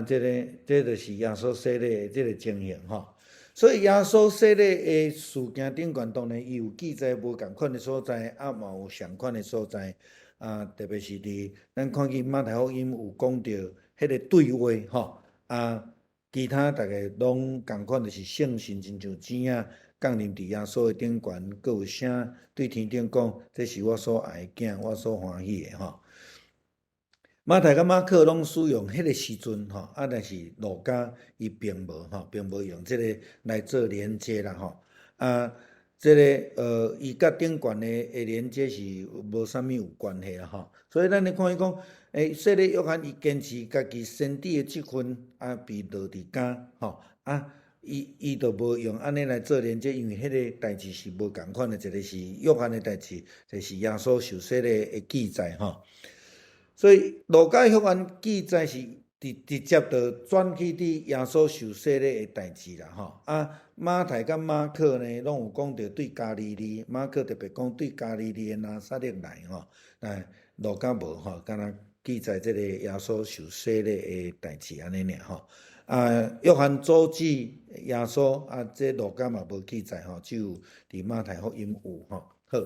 这就是耶稣洗礼的这个情形吼。所以耶稣洗礼的事件顶悬，当然伊有记载无共款的所在，嘛有相款的所在，特别是伫咱看见马太福音有讲到迄个对话吼，其他大概拢共款，就是圣神亲像钱仔降临伫耶稣的顶悬，阁有声对天顶讲，这是我所爱的囝，我所欢喜的吼。马太甲马可拢使用迄个时阵吼，但是路加伊并无用这个来做连接啦吼。这个伊甲顶悬的连接是无啥物有关系啦吼。所以咱咧看伊讲，洗礼约翰伊坚持家己身体的积分被落伫竿吼伊就无用安尼来做连接，因为迄个代志是无共款的，一个是约翰的代志，就是耶稣受洗礼的记载吼。所以路加福音记载是直接就转去伫耶稣受洗礼的代志啦吼。马太甲马可呢，拢有讲到对加利利，马可特别讲对加利利的拿撒勒来吼，路加无吼，敢若记载这个耶稣受洗礼的代志安尼尔吼。约翰阻止耶稣，这路加嘛无记载吼，只有伫马太福音有吼。好，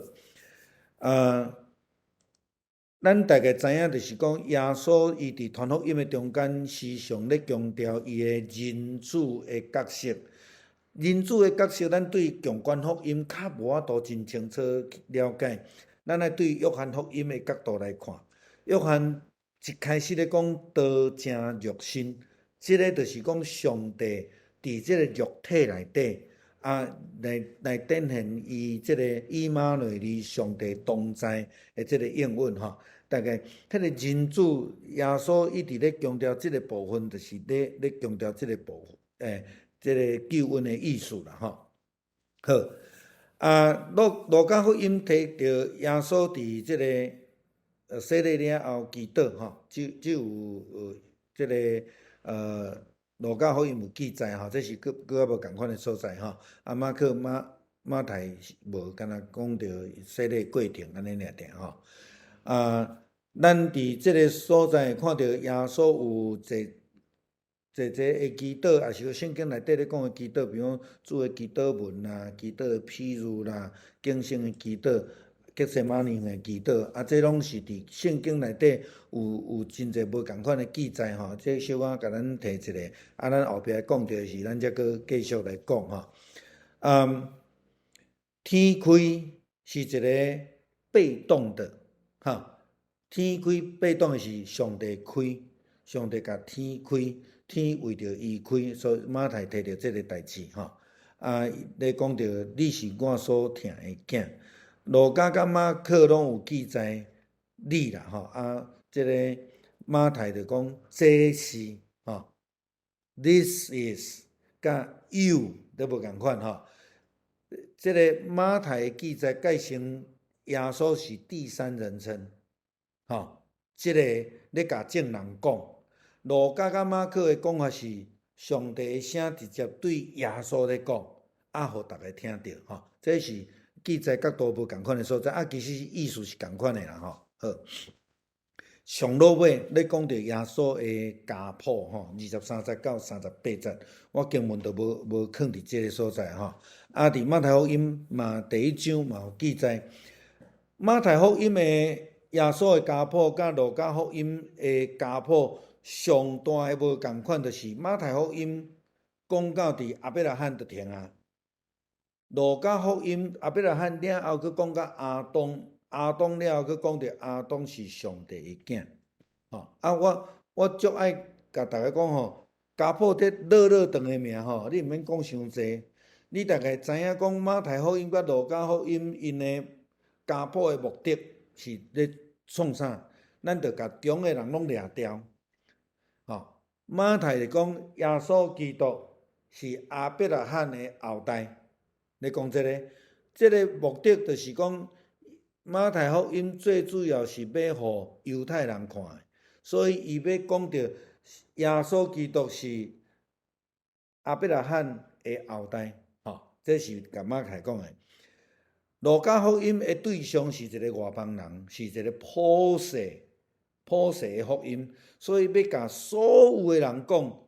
咱大概知影，就是讲耶稣伊伫传福音的中间，时常咧强调伊的人子的角色。人子的角色，咱对强观福音较无法度真清楚了解。咱来对约翰福音的角度来看，约翰一开始咧讲道成肉身，这个就是讲上帝伫这个肉体内底来展现伊这个以马内利上帝同在的这个应允吼。大概迄个人子耶稣一直咧强调这个部分，就是咧强调这个部分，这个救恩的意思啦吼。好，路加福音提到耶稣伫这个洗礼了后祈祷吼，只有这个路加福音有记载吼，这是佫较无共款的所在吼。马可马太无，敢若讲到洗礼过程安尼尔吼。咱伫即个所在看到耶稣有一的祈祷，也是圣经内底咧讲的祈祷，比如主的祈祷文啦、祈祷的譬喻啦、敬圣的祈祷、激西马尼的祈祷，这拢是伫圣经内底有真侪无共款的记载吼。这小可甲咱提一个，咱后壁讲到是，咱则搁继续来讲吼。天开是一个被动的，天开被动的是上帝开，上帝甲天开，天为着伊开，所以马太提到这个代志咧讲到你是我所疼的囝，路加甲马可拢有记载你啦这个马太就讲这是this is 甲 you 都无共款这个马太的记载介称耶稣是第三人称。这个咧甲证人讲，路加甲马可的讲法是上帝的声直接对耶稣咧讲，互大家听到这是记载角度无共款的所在，其实意思是共款的啦吼。好，上落尾咧讲到耶稣的家谱吼，23节到38节，我经文都无放伫即个所在吼。伫马太福音嘛第1章嘛有记载，马太福音的耶稣的家谱，甲路加福音的家谱上大的无共款，就是马太福音讲到伫亚伯拉罕就停啊。路加福音亚伯拉罕了后，佮讲到亚当，亚当了后，佮讲到亚当是上帝的囝。我足爱甲大家讲吼，家谱这落长的名吼，你毋免讲伤济，你大概知影讲马太福音佮路加福音因的家谱的目的是咧创啥？咱着甲中的人拢掠掉。马太是讲耶稣基督是亚伯拉罕的后代。咧讲即个目的就是讲，马太福音最主要是要互犹太人看的，所以伊要讲到耶稣基督是亚伯拉罕的后代，这是甲马太讲的。路加福音的对象是一个外邦人，是一个普世的福音，所以要甲所有的人讲，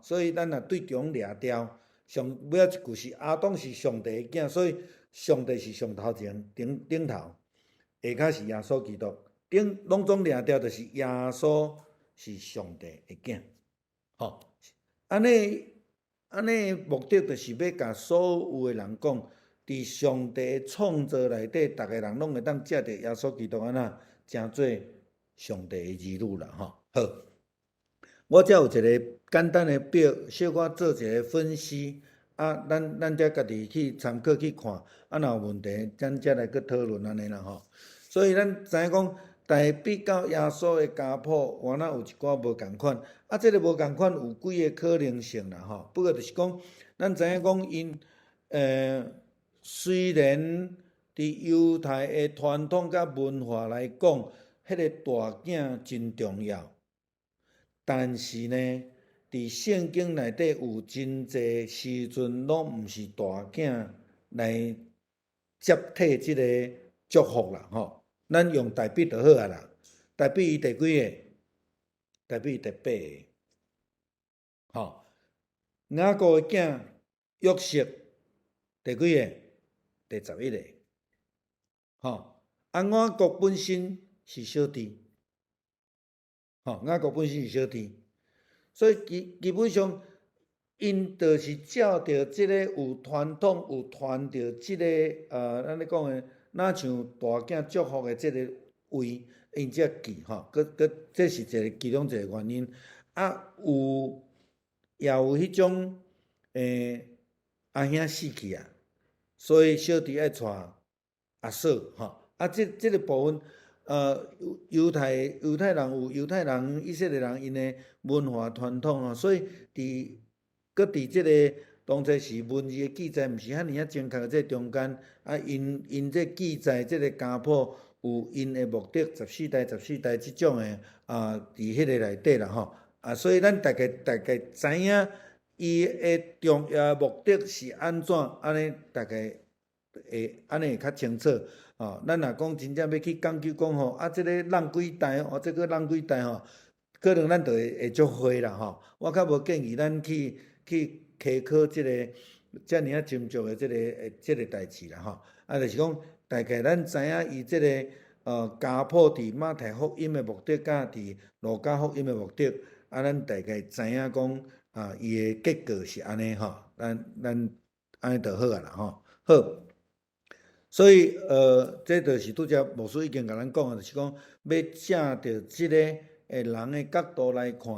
所以咱若对中掠掉。尾仔一句是亚当是上帝的囝，所以上帝是上头前顶头，下骹是耶稣基督，拢总掠掉就是耶稣是上帝的囝。安尼目的就是要甲所有的人讲，伫上帝的创造内底，逐个人拢会当借着耶稣基督安那成做上帝的儿女啦。好，我遮有一个简单的表，小可做一个分析，咱遮家己去参考去看，若有问题，咱则来去讨论安尼啦吼。所以咱知影讲，但比较耶稣的家谱，原来有一寡无共款，即个无共款有几个可能性啦吼。不过就是讲，咱知影讲因虽然伫犹太的传统甲文化来讲，迄个大囝真重要。但是呢，伫圣经内底有真济时阵，拢毋是大囝来接替即个祝福啦吼。咱用大笔就好啊啦，大笔伊第几个？大笔伊第8个。雅各的囝约瑟第几个？第11个。雅各本身是小弟。雅各本身是小弟，所以基本上因就是照着即个有传统有传着即个咱咧讲的，若像大囝祝福的即个位，因才记这是其中一个原因。也有迄种阿兄死去啊，所以小弟爱带阿嫂即个部分。犹太人有犹太人、以色列人因的文化传统所以伫即个当初是文字的记载，毋是遐尔正确的这中间因这记载即个家谱有因的目的，14代即种的伫迄个内底啦吼。所以咱大概知影伊的重要目的是安怎，安尼大概安尼会较清楚。咱若讲真正要去讲究讲吼，即个浪几代这个浪几代可能咱就会足花啦吼。我较无建议咱去苛刻即个遮尔斟酌的即个代志啦吼。就是讲大概咱知影伊即个家谱伫马太福音的目的，甲伫路加福音的目的，咱大概知影讲伊的结果是安尼吼。咱安尼就好啊啦吼。好。所以这就是拄则牧师已经甲咱讲的，就是讲要正着即个人的角度来看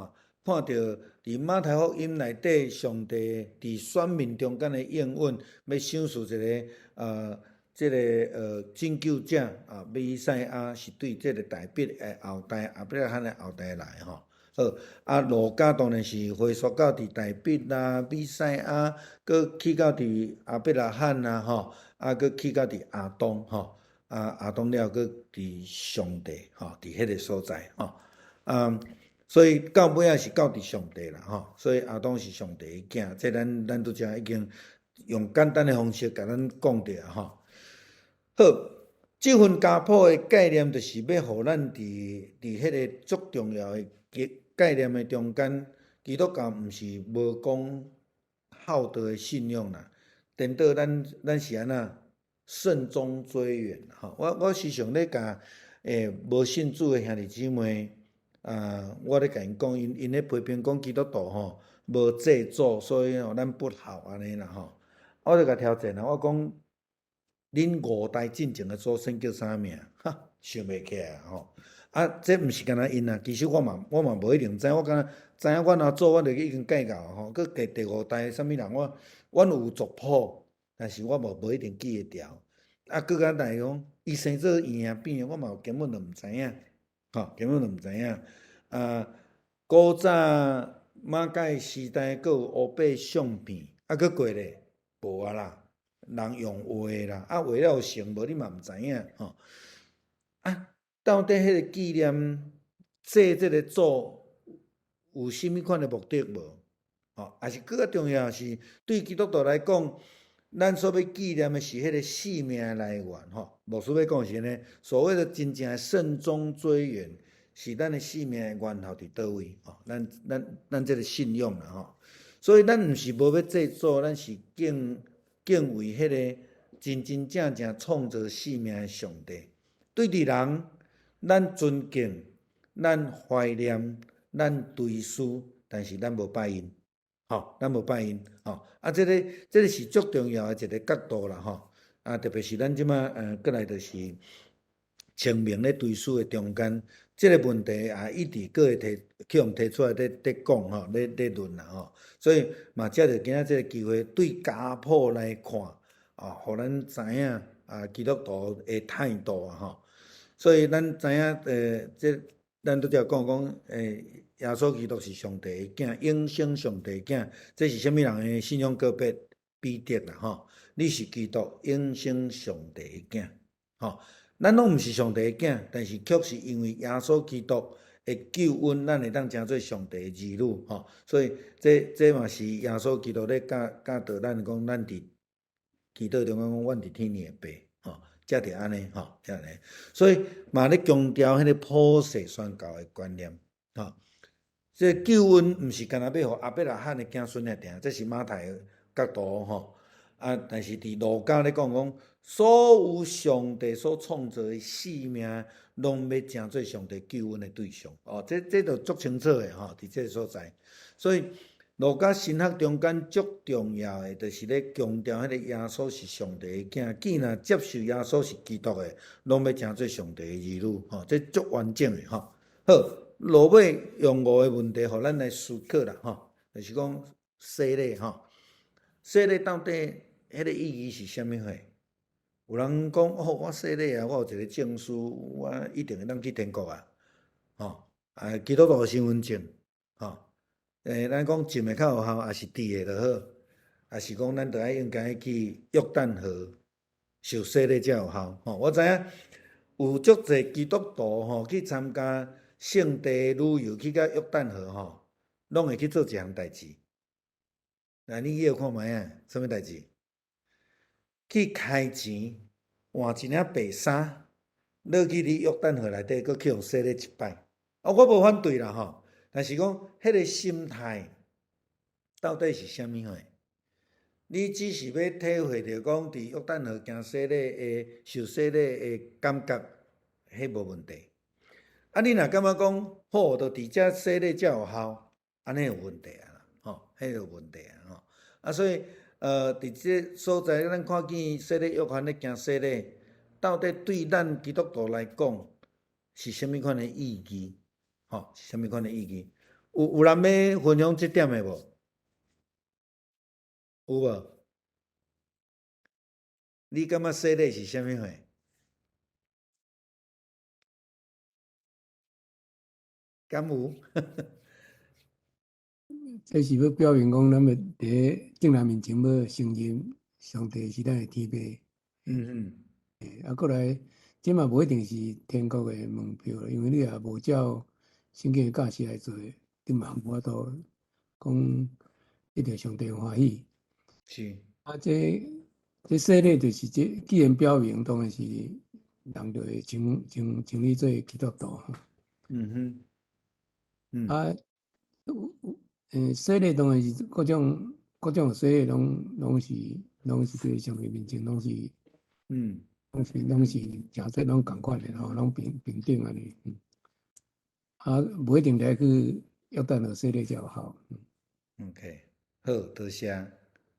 到伫马太福音内底，上帝伫选民中间的应允，要想述一个即个拯救者弥赛亚是对即个大笔的后代亚伯拉罕的后代来吼。好，路加当然是回溯到伫大笔啦、弥赛亚，佮去到伫亚伯拉罕啦吼。佮去到伫亚当亚当了佮伫上帝伫迄个所在所以到尾仔是到伫上帝啦所以亚当是上帝的囝，这咱拄则已经用简单的方式甲咱讲着啊吼。好，这份家谱的概念，就是要互咱伫迄个足重要的概念的中间，基督教毋是无讲好道的信仰啦，颠倒咱是安那慎终追远吼。我时常咧甲无信主的兄弟姊妹我咧甲因讲，因咧批评讲基督徒吼无祭祖，所以咱不好安尼啦吼。我就甲挑战啦，我讲恁5代进前的祖先叫啥名？哈，想袂起来吼。这毋是干那因啊，其实我嘛无一定知，我敢知影阮阿祖，我就已经计较吼。佮第5代啥物人，阮有族谱，但是我无一定记会牢。佮甲来讲，伊生做圆啊扁，我嘛根本就毋知影，吼，根本就毋知影。古早马介时代，佮有乌白相片，佮过咧无啊啦。人用画啦，画了有成无，你嘛毋知影吼。到底迄个纪念祭这个祖有甚物款的目的无？吼，也是更较重要是对基督徒来讲，咱所要纪念的是迄个性命的来源吼。牧师要讲是呢，所谓的真正的慎终追远，是咱的性命的源头伫倒位吼？咱这个信仰啦吼。所以咱毋是无要祭祖，咱是敬畏迄个真真正正创造生命的上帝。对伫人，咱尊敬，咱怀念，咱追思，但是咱无拜因，吼，咱无拜因，吼。这个是足重要的一个角度啦，吼。特别是咱即马过来就是清明咧追思的中间，这个问题也一直个会提出来咧讲吼，咧论啦吼。所以嘛，借着今仔这个机会，对家谱来看互咱知影基督徒的态度吼。所以咱知影咱拄则讲耶稣基督是上帝的囝，永生上帝的囝，这是啥物人的信仰告别彼得啦吼。你是基督永生上帝的囝吼。咱拢毋是上帝的囝，但是却是因为耶稣基督的救恩，咱会当成做上帝的儿女吼。所以这嘛是耶稣基督咧教导咱讲，咱伫祈祷中讲，阮伫天里的爸吼，才着安尼吼，才安尼。所以嘛咧强调迄个普世宣教的观念吼。这救恩毋是干那要互阿伯拉罕的子孙来定，这是马太的角度吼。但是伫路加咧讲，所有上帝所创造的生命，拢要成做上帝救恩的对象。这就足清楚的吼，伫这个所在。所以路加神学中间足重要的，就是咧强调迄个耶稣是上帝的囝，既然接受耶稣是基督的，拢要成做上帝的儿女。吼，这足完整的吼。好，落尾用5个问题，互咱来思考啦吼，就是讲洗礼吼，洗礼到底迄个意义是啥物货？有人讲我洗礼我有一个证书，我一定会当去天国啊！吼，基督徒身份证，吼，咱讲浸的较有效，也是滴的就好，也是讲咱着应该去约旦河受洗礼才有效。吼，我知影有足侪基督徒吼去参加圣地旅游，去到约旦河吼，拢会去做一项代志。你去看觅啊，什物代志？去开钱换一领白衫，落去你约旦河内底，搁去互洗礼一摆。我无反对啦吼，但是讲迄个心态到底是啥物货？你只是要体会着讲伫约旦河行洗礼受洗礼的感觉，迄无问题。你若感觉讲好，着伫遮洗礼才有效，安尼有问题啊，吼，迄有问题啊，吼。所以伫这所在，咱看见洗礼约翰咧行洗礼，到底对咱基督徒来讲是啥物款的意义？吼，是啥物款的意义？有人要分享这点的无？有无？你感觉洗礼是啥物货？敢有？这是要表明讲，咱要伫众人面前要承认上帝是咱的天父。过来，这嘛无一定是天国的门票，因为你也无照圣经的教示来做，你嘛无法度讲一定上帝欢喜。是。啊，这洗礼就是既然表明当然是人就会情理做基督徒。嗯哼，嗯啊，洗礼当然是各种洗礼拢是对上帝面前嗯拢是诚说拢共款的吼，拢平等安尼。啊，不一定来去约旦河洗礼才有效。，OK，好，多谢。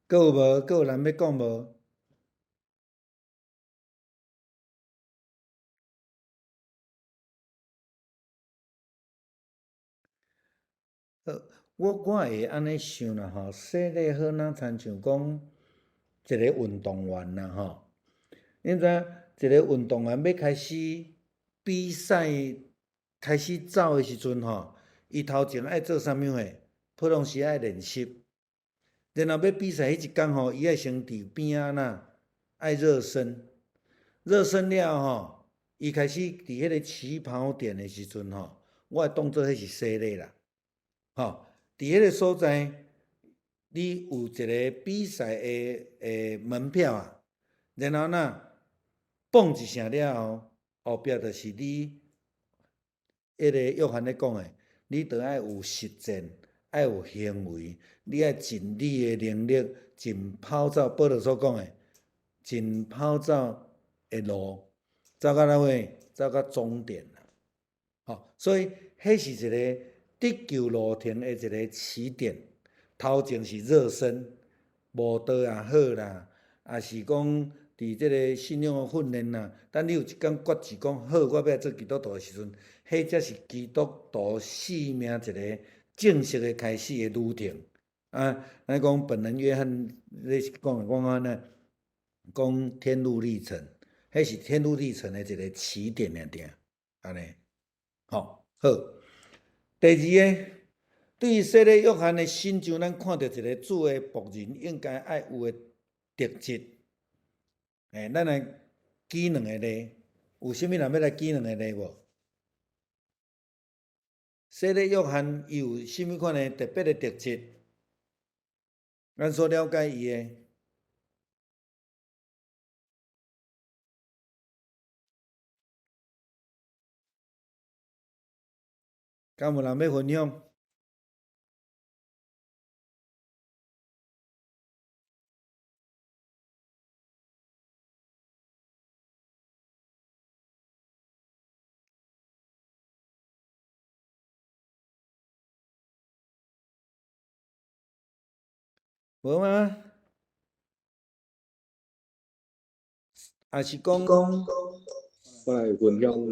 还有无？还有人要讲无？我会安尼想啦吼，洗礼好哪亲像讲一个运动员啦吼，你知影一个运动员要开始比赛、开始走的时阵吼，伊头前爱做啥物货？普通时爱练习，然后要比赛迄一天吼，伊爱先伫边仔那爱热身，热身了吼，伊开始伫迄个起跑点的时阵吼，我会当做迄是洗礼啦。吼，伫迄个所在，你有一个比赛的门票啊，然后蹦一声了后，后壁就是你迄个约翰咧讲的，你着爱有实践，爱有行为，你爱尽你的能力，尽跑走保罗所讲的，尽跑走的路，走到哪位？走到终点啦。吼，所以迄是一个得救路程的一个起点。头前是热身，无道也好啦，也是讲伫即个信仰的训练啦。等你有一天决志讲好，我要做基督徒的时阵，迄才是基督徒生命一个正式的开始的旅程。啊，咱讲本人约翰咧讲安尼，讲天路历程，迄是天路历程的一个起点尔定，安尼。好，第二个，对于洗礼约翰的心上，咱看到一个主的仆人应该爱有的特质。咱来举两个例，有啥物人要来举两个例无？洗礼约翰伊有啥物款的特别的特质？咱所了解伊的，敢有人要分享？无吗？还是讲？我来分享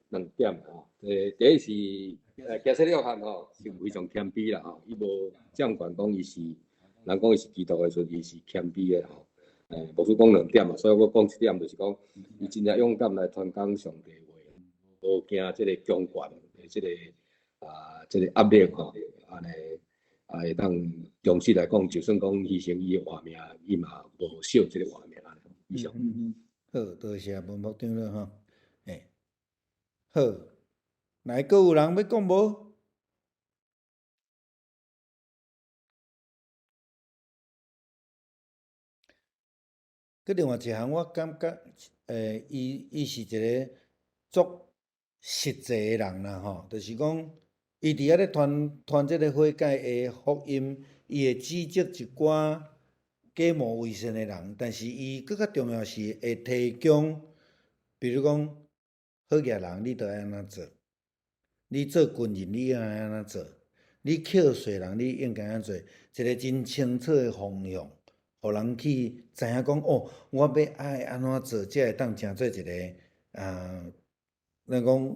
两点吼。第一是加西利约翰吼是非常谦卑啦吼，伊无掌管讲伊是，人讲伊是基督的时阵，伊是谦卑的吼。无说讲两点嘛，所以我讲一点就是讲，伊真正勇敢来传讲上帝话，无惊即个强权的即个即个压力吼，安尼会当从实来讲，就算讲牺牲伊的活命，伊嘛无惜即个活命安尼。以上。好，多谢文牧长老吼。好，来，阁有人要讲无？佮另外一项，我感觉，伊是一个足实际的人啦吼，就是讲，伊伫遐咧传即个悔改的福音，伊会指责一寡假冒伪善的人，但是伊搁较重要是会提供，比如讲，好业人你着爱安怎做，你做军人你应该安怎做，你扣税人你应该安怎做，一个真清楚的方向。互人去知影讲哦，我要爱安怎做，才会当成做一个咱讲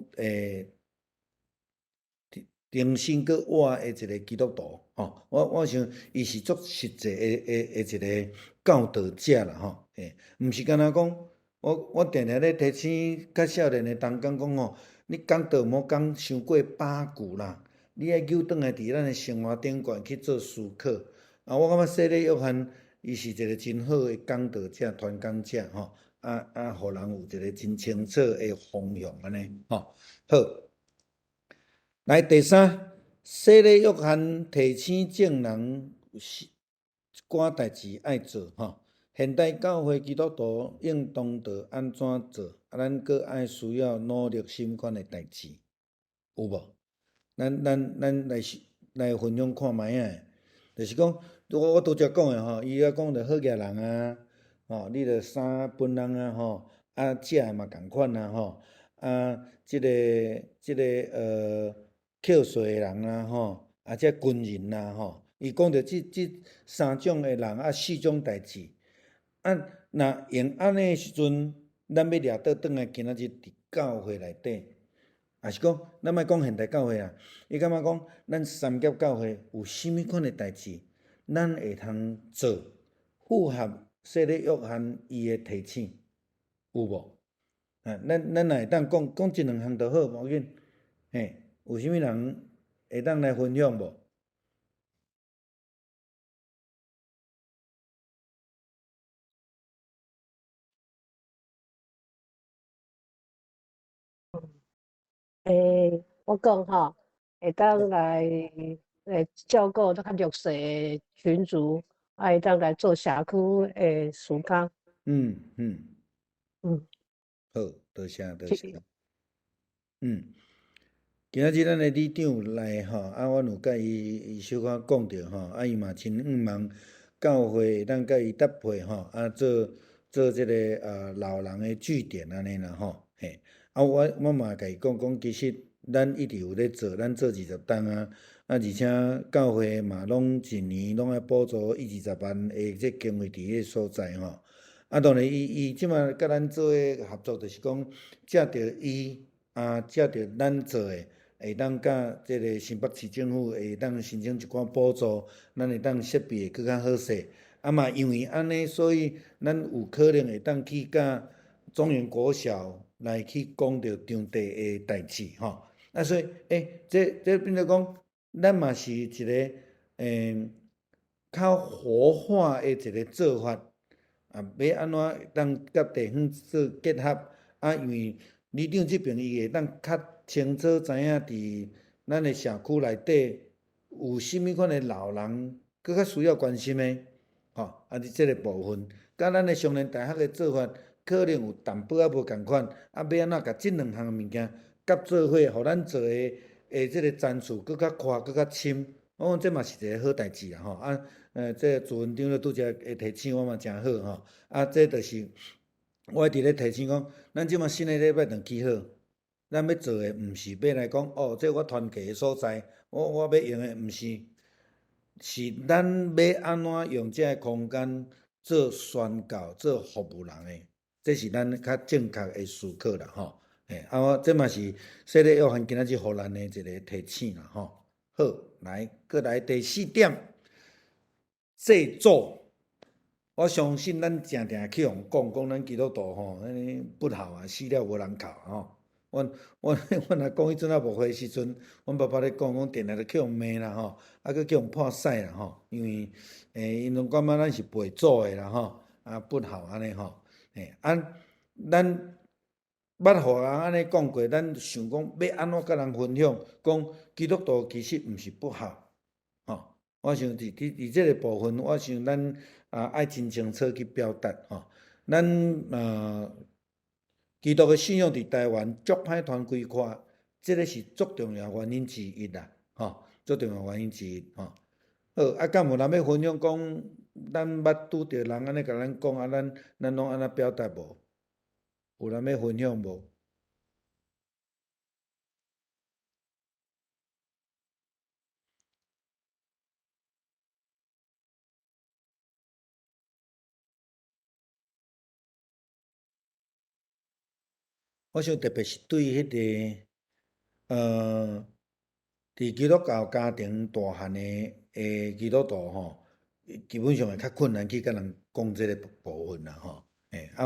忠心搁活的一个基督徒吼。我想伊是足实际的一个教导者啦吼。毋是干那讲，我定定咧提醒较少年的同工讲吼，你讲道莫讲伤过百句啦，你爱扭转来伫咱的生活顶悬去做思考。我感觉洗礼约翰。伊是一个真好的讲道者、传讲者吼，互人有一个真清楚的方向安尼吼。好，来第三，洗礼约翰提醒证人寡代志爱做吼。现代教会基督徒应当着安怎做？咱搁爱需要努力心款的代志，有无？咱来分享看卖啊！就是讲，我拄则讲的吼，伊遐讲着好业人啊，吼，你着三分人啊，吼，啊，食的嘛共款啊，吼，啊，即个扣税的人啊，吼，啊，这军人啊，吼，伊讲着即三种的人啊，四种代志。啊，若用安尼的时阵，咱要掠倒转来，今仔日伫教会内底，也是讲，咱莫讲现代教会啊，伊感觉讲，咱三甲教会有啥物款的代志，咱会通做，符合洗礼约翰伊的提醒，有无？啊，咱若会当讲一两项就好，无要紧。嘿，有啥物人会当来分享无？我讲吼，会当来照顾较弱势的群族，会当来做社区的事工。嗯，好，多谢。今仔日咱的理长来吼，啊，阮有甲伊小可讲着吼，啊，伊嘛真希望教会咱甲伊搭配吼，啊，做即个老人的据点安尼啦吼，嘿，啊，我嘛甲伊讲，其实咱一直有咧做，咱做20档啊，而且教会嘛拢一年拢爱补助20万的这经费伫迄个所在吼，啊，当然伊即马甲咱做诶合作，就是讲借着伊借着咱做诶。会当甲即个新北市政府会当申请一寡补助，咱会当设备会搁较好势。啊嘛，因为安尼，所以咱有可能会当去甲中原国小来去讲着场地的代志吼。啊，所以这变做讲，咱嘛是一个较活化的一个做法。啊，要安怎当甲地方做结合？啊，因为里长这边伊会当较清楚知影伫咱的社区内底有啥物款的老人，搁较需要关心的，吼，啊，伫即个部分，甲咱的双联大学的做法可能有淡薄仔无共款，啊，要安怎甲即两项物件夹做伙，互咱做的即个层次搁较宽，搁较深，我讲这嘛是一个好代志啊，吼，啊，这朱文长咧拄则会提醒我嘛诚好吼，啊，这就是我伫咧提醒讲，咱即马新的礼拜堂起好。咱要做的，毋是要来讲哦，这我团契的所在，我要用的毋是，是咱要安怎用这个空间做宣教、做服务人的，这是咱较正确的思考啦，吼。我这嘛是洗礼约翰今仔日互咱的一个提醒啦，吼。好，来，搁来第4点，制作。我相信咱常常去互讲咱基督徒吼，安尼不好啊，死了无人哭吼。阮若讲迄阵无花时阵，阮爸爸咧讲电来就去互骂啦吼，啊，佮去互破屎啦吼，因为因拢感觉咱是背祖的啦吼，啊不好安尼吼，咱捌互人安尼讲过，咱想讲要安怎甲人分享，讲基督徒其实毋是不好，吼，我想伫即个部分，我想咱爱真清楚去表达吼，咱基督的信仰伫台湾足歹传开看，这个是足重要原因之一啦，吼，足重要原因之一吼。好，啊，敢有人要分享讲，咱捌拄着人安尼甲咱讲啊，咱拢安怎表达无？有人要分享无？我想特别是对迄个伫基督教家庭大汉的基督徒吼，基本上会较困难去甲人讲即个部分啦吼。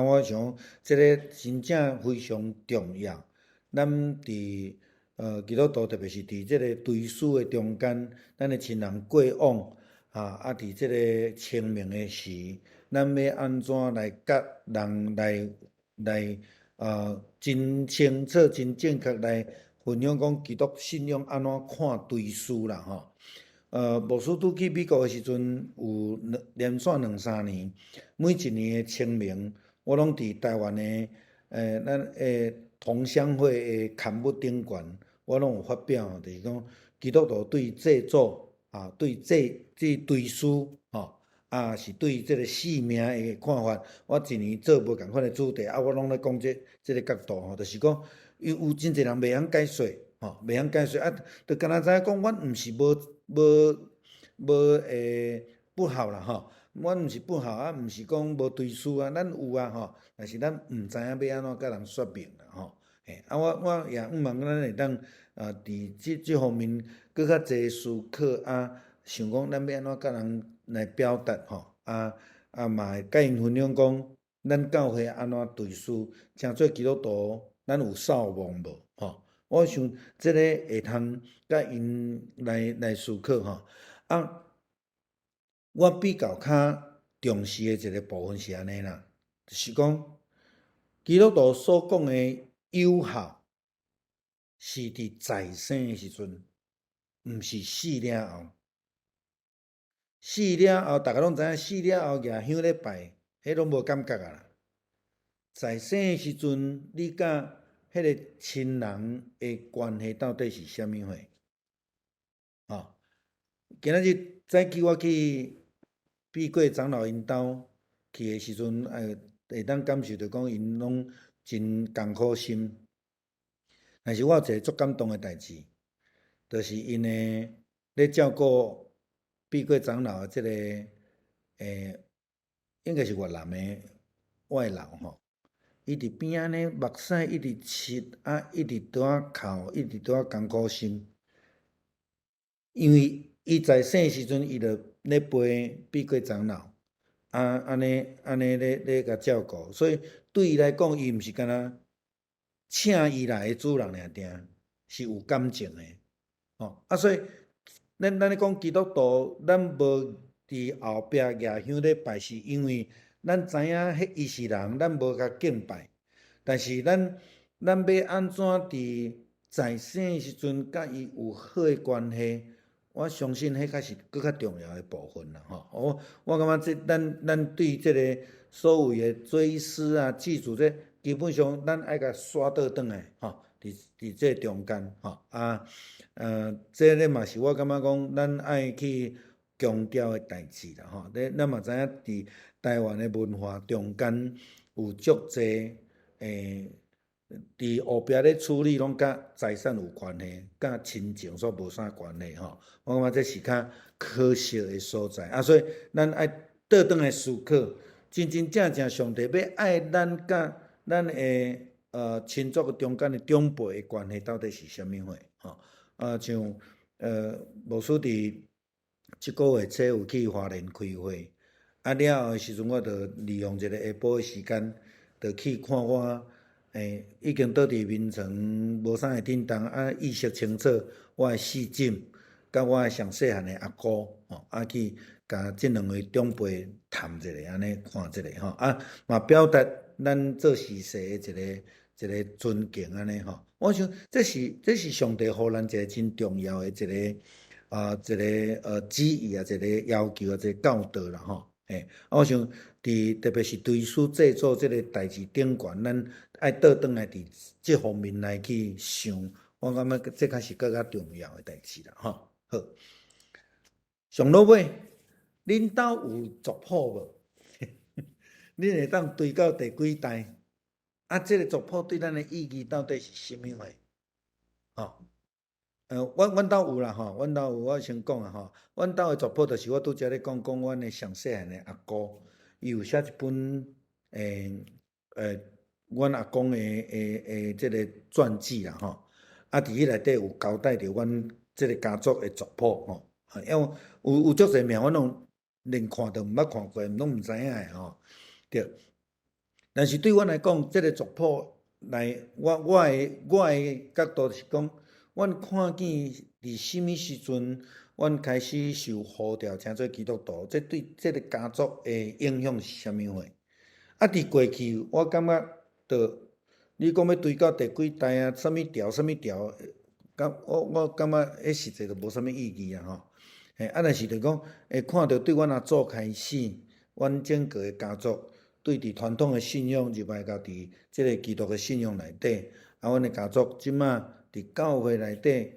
我想即个真正非常重要。咱伫基督徒，特别是伫即个追思的中间，咱的亲人过往伫即个清明的时，咱要安怎来甲人来真清楚、真正确来分享讲基督信仰安怎看追思啦吼。牧师拄去美国的时阵，有连续2、3年，每一年的清明，我拢伫台湾的咱同乡会的刊物顶悬，我拢有发表，就是讲基督徒对祭祖对追思是对即个性命的看法。我一年做无共款的主题，我拢咧讲即个角度就是讲有真侪人袂晓解说袂晓解说就敢若知影讲，阮毋是无不孝啦阮毋是不孝毋是讲无追思咱有但是咱毋知影要安怎甲人说明啦我也毋茫咱会当伫即方面搁较济思考想讲咱要安怎甲人来表达嘛会甲因分享讲，咱教会安怎追思，诚做基督徒，咱有扫墓无我想即个会通甲因来思考我比较较重视的一个部分是安尼啦，就是讲基督徒所讲的有效，是伫在生的时阵，毋是死了后。死了后，大家拢知影，死了后举香咧拜，迄拢无感觉啦。在生的时阵，你甲迄个亲人的关系到底是啥物货？今仔日早起我去碧桂长老因兜去的时阵，会当感受到讲因拢真艰苦心。但是我有一个足感动的代志，就是因的咧照顾碧桂长老的即个应该是越南的外劳伊伫边安尼目屎一直拭一直拄哭，一直拄艰苦心，因为伊在生的时阵，伊就咧陪碧桂长老安尼咧甲照顾，所以对伊来讲，伊毋是干若请伊来的主人尔定，是有感情的所以咱咧讲基督徒，咱无伫后壁举香咧拜，是因为咱知影迄伊是人，咱无甲敬拜。但是咱要安怎伫在生的时阵，甲伊有好的关系？我相信迄才是搁较重要的部分啦我感觉咱对即个所谓的追思祭祖基本上咱爱甲刷倒转来伫这中间这个嘛是我感觉讲咱爱去强调的代志啦咱嘛知影伫台湾的文化中间有足侪伫后壁咧处理拢甲财产有关系，甲亲情所无啥关系我感觉这是较可惜的所在所以咱爱倒转来思考，真真正正上帝要爱咱甲咱的亲族中间的长辈的关系到底是啥物货像牧师伫即个月初有去花莲开会了后的时阵，我就利用一个下晡的时间，就去看我已经倒伫眠床无啥会振动意识清楚，我的四婶甲我的上细汉的阿姑去甲即两位长辈谈一下，安尼看一下嘛表达咱做事实的一个尊敬安尼我想这是上帝互咱一个真重要的一个旨意一个要求一个教导啦我想特别是追思祭祖这个代志顶悬，咱爱倒转来伫这方面来去想，我感觉这才是更加重要的代志啦好，上落尾，恁兜有族谱无？恁会当追到第几代？这个族谱对咱的意义到底是啥物货？阮兜有啦阮兜有，我先讲阮兜的族谱就是我拄则咧讲阮的上细汉的阿姑，伊有写一本阮阿公的即个传记啦伫迄内底有交代着阮即个家族的族谱因为有足侪名，阮拢连看都毋捌看过，拢毋知影的对。但是对阮来讲，即个族谱来，我的角度是讲，阮看见伫什么时阵，阮开始受呼召成做基督徒，这对即个家族的影响是啥物货？伫过去，我感觉你讲要追到第几代什么条，我感觉迄实际就无啥物意义若是着讲会看到对阮阿祖开始，阮整个诶家族对伫传统诶信仰入来到伫即个基督诶信仰内底，阮诶家族即马伫教会内底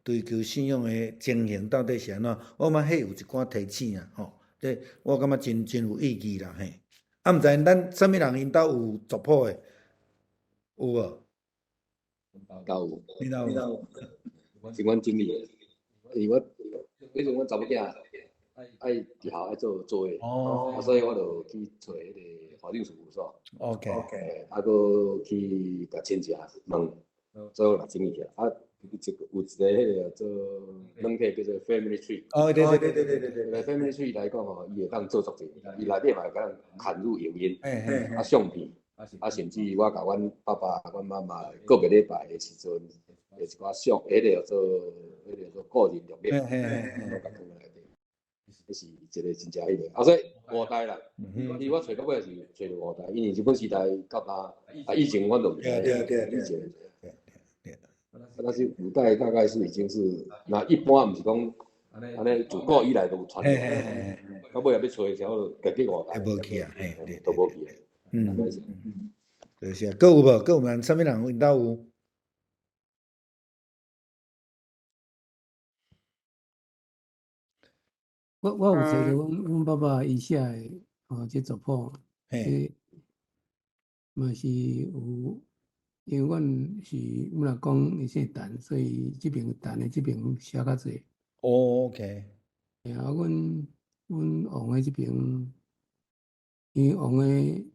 追求信仰诶情形到底是安怎？我感觉迄有一寡提醒啊，即我感觉真有意义啦，毋知咱啥物人因兜有族谱诶？有无？有，你兜有？是阮经历诶，因为迄阵阮查某囝爱伫校爱做诶，所以我就去找迄个法律事务所。OK，搁去甲亲戚问，最后来整理起来。有一个迄个做软体叫做 Family Tree。对。Family Tree 来讲吼，伊会当做足济，伊内底嘛会甲咱嵌入影音、相片，甚至我甲阮爸爸、阮妈妈个别礼拜诶时阵，一寡相，迄个叫做个人录音，拢甲放在内底。迄是一个真正迄个，所以五代啦，伊我找到尾是找着五代，因为日本时代到以前我都毋知，以前。但是古代大概是已经是，那一般毋是讲安尼自古以来都有传承，到尾也要找一条家己五代，无去啊，都无去。就是啊，搁有无？搁有人啥物人因兜有？我有找着阮爸爸以下诶即族谱，即嘛是有，因为阮是阮阿公伊姓陈，所以即边陈诶即边写较济。OK。阮王诶即边，因为王诶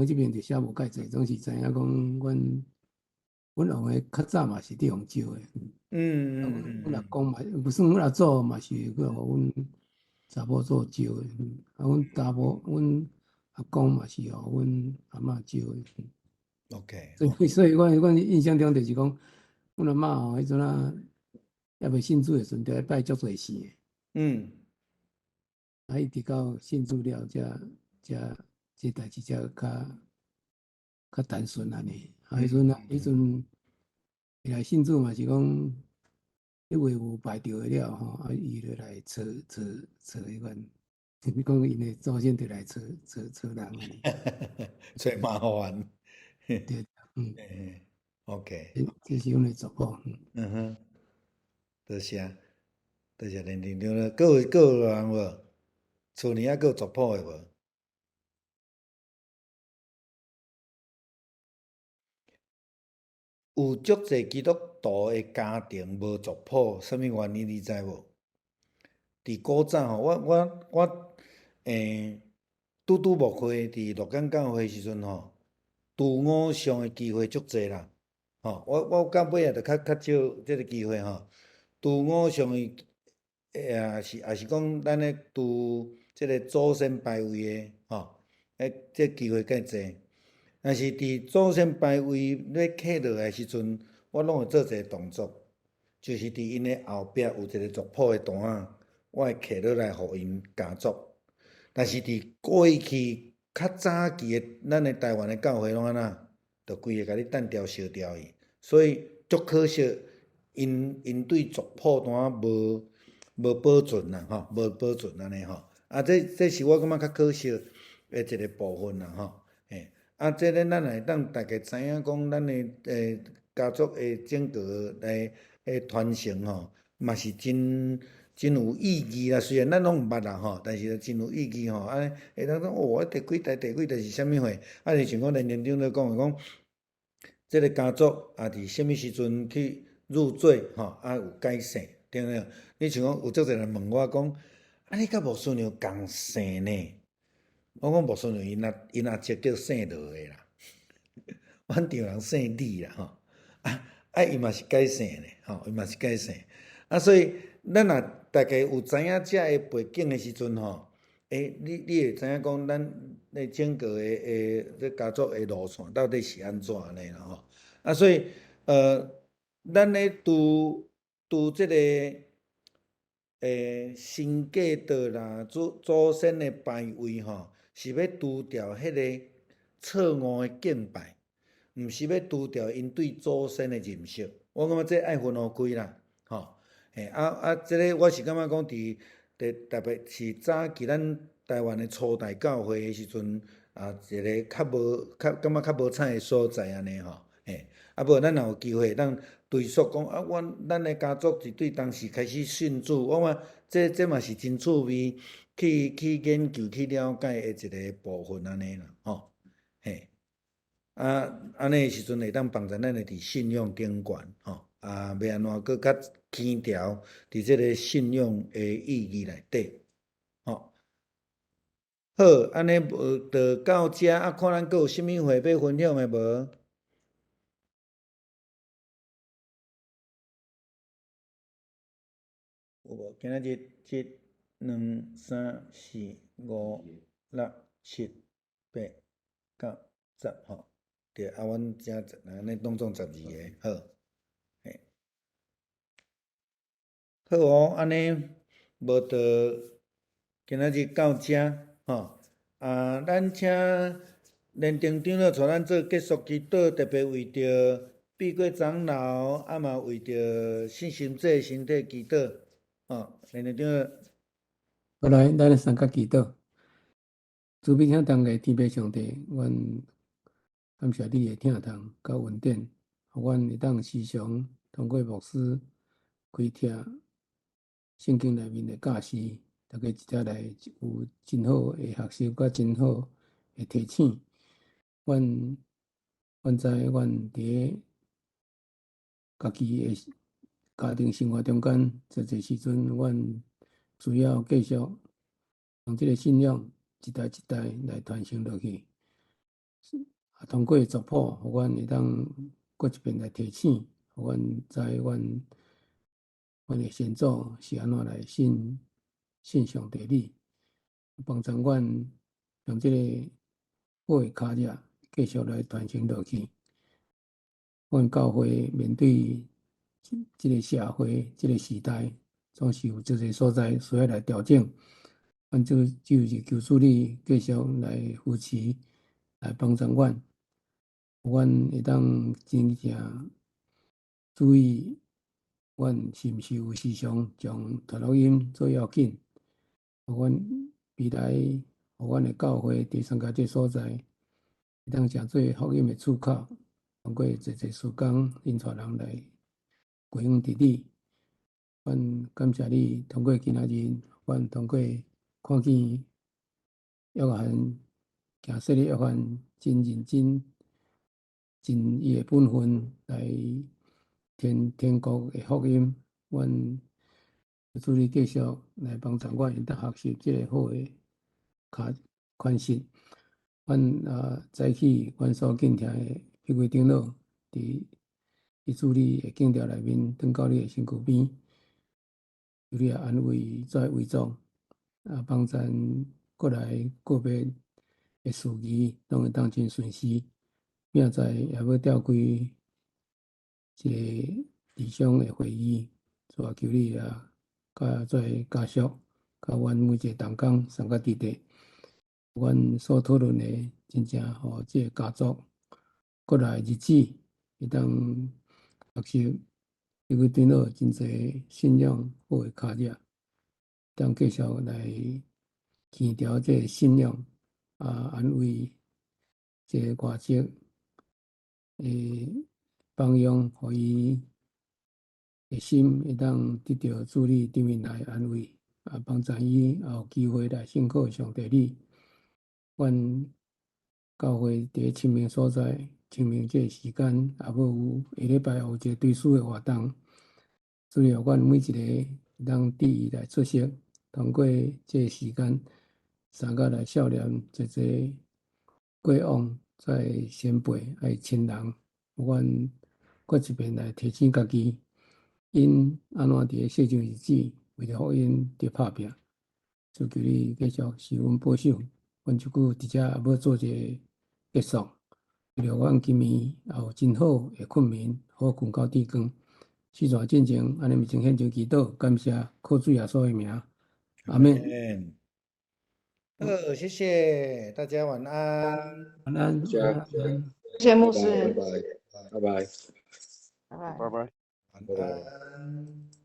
即边就写无介济，总是知影讲阮王诶较早嘛是伫用招诶。阮阿公嘛，不算阮阿祖嘛是去互阮查某做招诶，阮查某阮阿公嘛是互阮阿嬷招诶。OK。所以阮印象中就是讲，阮阿嬷吼，迄阵啊，还未信主诶时阵，就爱拜足侪神诶。一直到信主了，这代志才较单纯安尼。迄阵来信主嘛是讲，迄话有排着了吼，伊就来找迄款，你讲因诶祖先就来找人安尼。找麻烦。对OK。这是阮诶族谱。多谢连长了。搁有人无？厝里还搁有族谱诶无？有足侪基督徒诶家庭无族谱，啥物原因你知无？伫古早吼，我拄无开伫鹿港教会时阵吼，拄偶像诶机会足侪啦。我到尾仔着较少即个机会吼，拄偶像诶也是讲咱咧拄即个祖先牌位诶即机会较侪。但是伫祖先牌位要刻落来时阵，我拢会做一个动作，就是伫因诶后壁有一个族谱诶单仔，我会刻落来互因家族。但是伫过去较早期诶，咱诶台湾诶教会拢安怎，着规个甲你单调烧掉伊，所以足可惜，因对族谱单无保存啦，无保存安尼吼。这是我感觉较可惜诶一个部分啦，这咱会当大家知影讲，咱诶家族诶整个来传承吼，嘛是真有意义啦。虽然咱拢毋捌啦，但是真有意义吼。安尼会当讲第几代是啥物货？就像讲连长咧讲，即个家族也伫啥物时阵去入赘有改姓，对不对？你像讲有足侪人问我讲，你甲无孙娘共姓呢？我讲无孙娘因阿叔叫姓罗诶啦，阮丈人姓李啦，伊嘛是改姓咧，伊嘛是改姓。所以咱若大家有知影遮个背景诶时阵吼，你会知影讲咱整个诶这家族诶路线到底是安怎安尼啦所以咱咧拄即个新嫁道啦，祖先诶牌位吼，是要除掉迄个错误诶敬拜，毋是要除掉因对祖先诶认识。我感觉这爱分互开啦，即个我是感觉讲特别是早期咱台湾的初代教会的时阵，一个感觉较无彩的所在安尼吼，无咱若有机会，咱追溯讲咱的家族是对当时开始信主，我感这嘛是真趣味，去研究去了解的一个部分安尼啦，吼，安尼时阵会当帮助咱的伫信仰顶悬，吼，要安怎搁较坚调伫即个信仰的意义内底，吼。好，安尼就到遮，看咱搁有啥物话要分享的无？有无？今仔日1、2、3、4、5、6、7、8、9、10吼，对，阮遮安尼当总12个，好，好哦，安尼无就今仔日到遮吼，咱请连长长老带咱做结束祈祷，特别为着碧桂长老，嘛为着信心祭身体祈祷，连长长老。好来，咱三角祈祷。主必听当个天父上帝，阮感谢你的听从甲恩典，互阮会当时常通过牧师开听圣经内面的教示，大家一直来有真好的学习，甲真好的提醒。阮知阮伫家己的家庭生活中间，侪时阵，阮需要继续用这个信仰一代一代来传承落去。通过族谱，互阮会当过一遍来提醒，互阮知阮的先祖是安怎来信上帝你，帮助阮用这个好的脚迹继续来传承落去。阮教会面对这个社会、这个时代，总是有一个所在需要来调整。阮就是求主你继续来扶持，来帮助阮。阮会当真正注意，阮是毋是有时常将传福音做要紧，互阮未来，互阮的教会第三界这所在，会当成做福音的出口，通过侪时间引带人来归向伫你。阮感谢你，通过今仔日，阮通过看见约翰行说的约翰真认真。尽伊的本分来天国的福音，阮主你继续来帮助阮，会当学习这个好的款式。阮早起阮所敬听的迄位长老，伫主你的敬条内面，转到你的身躯边，求你安慰再为众，帮助过来个别的事宜，拢会当真顺遂。明仔载也要召开一个理想的会议，所以求你甲做家属，甲阮每一个同工三个弟弟，阮所讨论的真正互这个家族过来日子，会当学习一位长老真侪信仰好的脚迹，当继续来坚调这个信仰，安慰这个外籍。帮用，互伊的心会当得到主你对面来安慰，帮助伊也有机会来信靠上帝你。阮教会伫清明所在，清明这个时间，也要有下礼拜有一个追思的活动，主要阮每一个会当伫伊来出席，通过这个时间，三个来孝念一过往。在先辈爱亲人，阮过一遍来提醒家己，因安怎伫细种日子为着福音伫打拼，就求你继续施恩保守。阮即句伫遮也要做一个结束，为了阮今暝也有真好的困眠，好困到天光。四全进前，安尼面前献上祈祷，感谢靠主耶稣的名，阿们。好，谢谢大家，晚安。晚安，谢谢牧师，拜拜，拜拜，拜拜。拜拜，晚安。